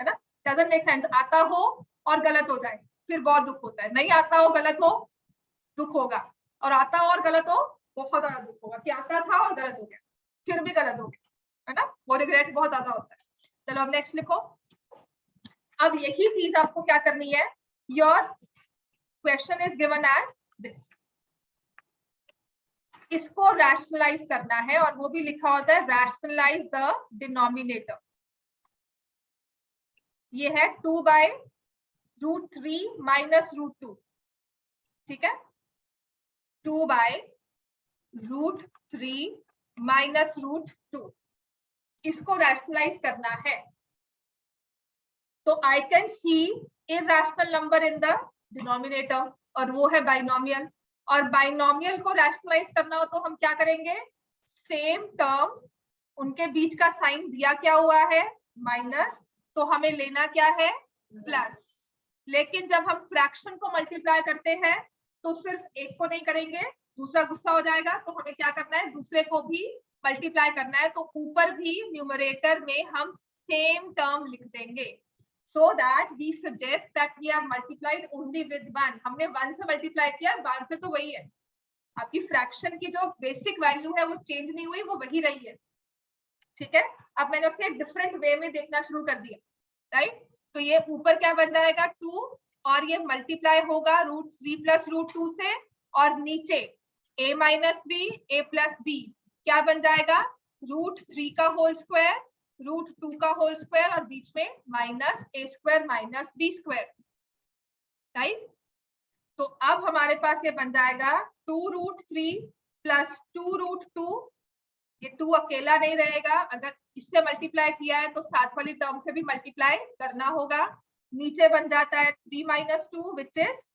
ना। डजंट मेक सेंस, आता हो और गलत हो जाए फिर बहुत दुख होता है, नहीं आता हो गलत हो दुख होगा, और आता हो और गलत हो बहुत ज्यादा दुख होगा कि आता था और गलत हो गया, फिर भी गलत हो गया, है ना, वो रिग्रेट बहुत ज्यादा होता है। चलो अब नेक्स्ट लिखो। अब यही चीज आपको क्या करनी है, your question is given as this, इसको रैशनलाइज करना है, और वो भी लिखा होता है रैशनलाइज द डिनोमिनेटर। ये है 2/√3 माइनस √2, ठीक है, 2/√3 माइनस √2। इसको रैशनलाइज करना है, तो I can see irrational number in the denominator, और वो है बाइनोमियल। और बाइनोमियल को रैशनलाइज करना हो तो हम क्या करेंगे, सेम टर्म्स, उनके बीच का साइन दिया क्या हुआ है, माइनस, तो हमें लेना क्या है, प्लस। लेकिन जब हम फ्रैक्शन को मल्टीप्लाई करते हैं तो सिर्फ एक को नहीं करेंगे, दूसरा गुस्सा हो जाएगा, तो हमें क्या करना है, दूसरे को भी मल्टीप्लाई करना है। तो ऊपर भी न्यूमरेटर में हम सेम टर्म लिख देंगे, so that we suggest that we have multiplied only with 1। हमने 1 से मल्टीप्लाई किया, आंसर तो वही है, आपकी फ्रैक्शन की जो बेसिक वैल्यू है वो चेंज नहीं हुई, वो वही रही है। ठीक है, अब मैंने उसे एक डिफरेंट वे में देखना शुरू कर दिया, राइट। तो ये ऊपर क्या बन जाएगा 2, और ये मल्टीप्लाई होगा √3 + √2 से, और नीचे a - b a + b क्या बन जाएगा, √3 का होल स्क्वायर, √2 का होल स्क्वायर, और बीच में -a² - b², राइट। तो अब हमारे पास ये बन जाएगा 2√3 + 2√2, ये 2 अकेला नहीं रहेगा, अगर इससे मल्टीप्लाई किया है तो साथ वाली टर्म से भी मल्टीप्लाई करना होगा। नीचे बन जाता है 3 - 2 विच इज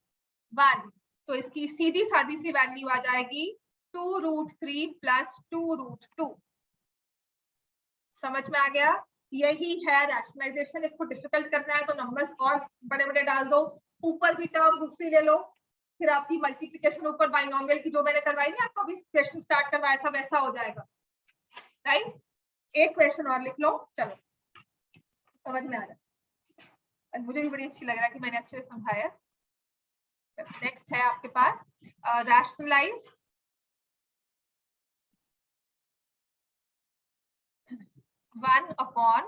1, तो इसकी सीधी सादी सी वैल्यू आ जाएगी 2√3 + 2√2। समझ में आ गया, यही है रैशनलाइजेशन। इसको डिफिकल्ट करना है तो नंबर्स और बड़े बड़े डाल दो, ऊपर भी टर्म दूसरी ले लो, फिर आपकी मल्टीप्लिकेशन ऊपर बाइनोमियल की जो मैंने करवाई ना, आपको अभी क्वेश्चन स्टार्ट करवाया था, वैसा हो जाएगा, राइट। एक क्वेश्चन और लिख लो, चलो समझ में आ जाए। मुझे भी बड़ी अच्छी लग रहा है कि मैंने अच्छे से समझाया। नेक्स्ट है आपके पास रैशनलाइज 1/5,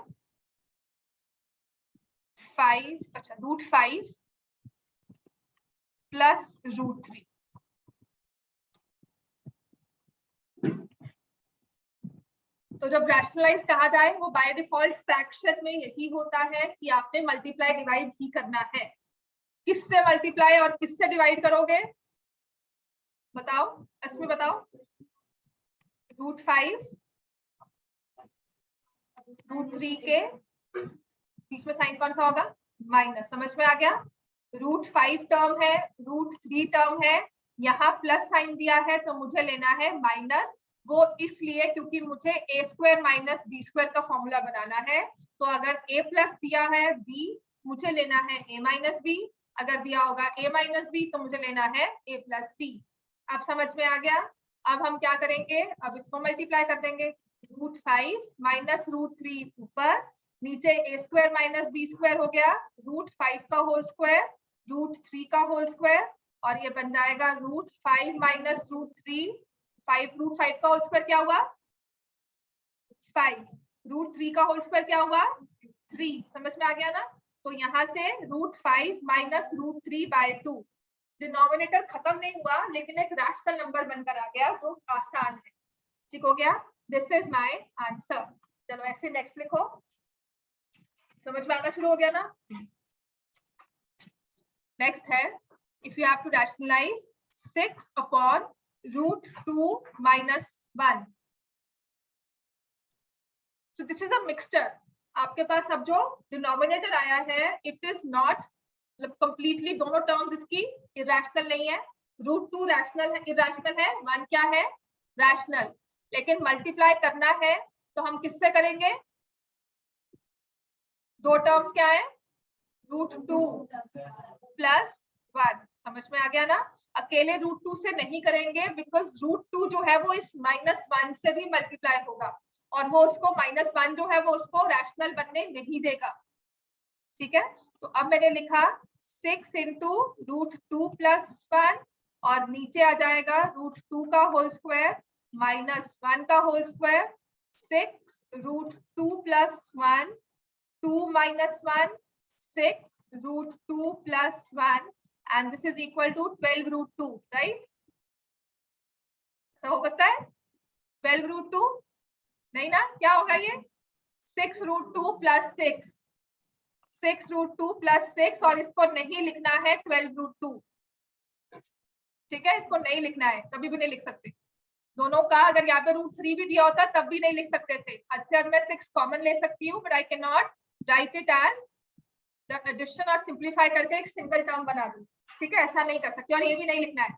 अच्छा √5 + √3। तो जब रैशनलाइज कहा जाए वो बाय डिफॉल्ट फ्रैक्शन में यही होता है कि आपने मल्टीप्लाई डिवाइड ही करना है। किससे मल्टीप्लाई और किससे डिवाइड करोगे, बताओ, इसमें बताओ। √5 √3 के बीच में साइन कौन सा होगा, माइनस, समझ में आ गया। √5 टर्म है, √3 टर्म है, यहाँ प्लस साइन दिया है तो मुझे लेना है माइनस, वो इसलिए क्योंकि मुझे a² - b² का फॉर्मूला बनाना है। तो अगर a+ दिया है b, मुझे लेना है a - b, अगर दिया होगा a - b तो मुझे लेना है a + b। अब समझ में आ गया। अब हम क्या करेंगे, अब इसको मल्टीप्लाई कर देंगे, √5 - √3 ऊपर, नीचे a² - b² हो गया, √5 का होल स्क्वायर, √3 का होल स्क्वायर, और ये बन जाएगा √5 - √3, 5 √5 का होल स्क्वायर क्या हुआ 5, √3 का होल स्क्वायर क्या हुआ 3। समझ में आ गया ना। तो यहाँ से √5 - √3/2, डिनोमिनेटर खत्म नहीं हुआ लेकिन एक रैशनल नंबर बनकर आ गया जो आसान है। ठीक हो गया, दिस इज माय आंसर। चलो ऐसे नेक्स्ट लिखो, समझ में आना शुरू हो गया ना। नेक्स्ट है, if you have to rationalise 6/√2 - 1। So this is a mixture। आपके पास अब जो डिनोमिनेटर आया है इट इज नॉट कंप्लीटली, दोनों टर्म्स इसकी इरेशनल नहीं है। √2 रैशनल है, इरेशनल है, 1 क्या है रैशनल। लेकिन मल्टीप्लाई करना है तो हम किससे करेंगे, दो टर्म्स क्या है √2 + 1। समझ में आ गया ना। अकेले √2 से नहीं करेंगे बिकॉज √2 जो है वो इस -1 से भी मल्टीप्लाई होगा, और वो उसको -1 जो है वो उसको रैशनल बनने नहीं देगा। ठीक है, तो अब मैंने लिखा 6 × √2 + 1, और नीचे आ जाएगा √2 का होल स्क्वायर -1 का whole square, 6 √2 + 1, 2 - 1, 6 √2 + 1, and this is equal to 12 √2, right? ऐसा हो सकता है 12 √2 नहीं ना, क्या होगा ये 6 √2 + 6, 6 √2 + 6, और इसको नहीं लिखना है 12 √2। ठीक है, इसको नहीं लिखना है, कभी भी नहीं लिख सकते, दोनों का अगर यहाँ पे √3 भी दिया होता तब भी नहीं लिख सकते थे। अच्छा मैं 6 कॉमन ले सकती हूँ, but I can not write it as the addition और सिंप्लीफाई करके एक सिंगल टर्म बना दूं। ठीक है, ऐसा नहीं कर सकते। और ये भी नहीं लिखना है,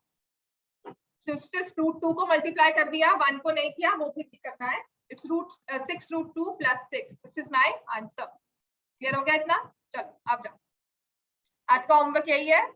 सिर्फ √2 को मल्टीप्लाई कर दिया, 1 को नहीं किया, वो भी करना है। It's √6 √2 + 6। This is my answer. Clear हो गया इतना? चलो आप जाओ, आज का होमवर्क यही है।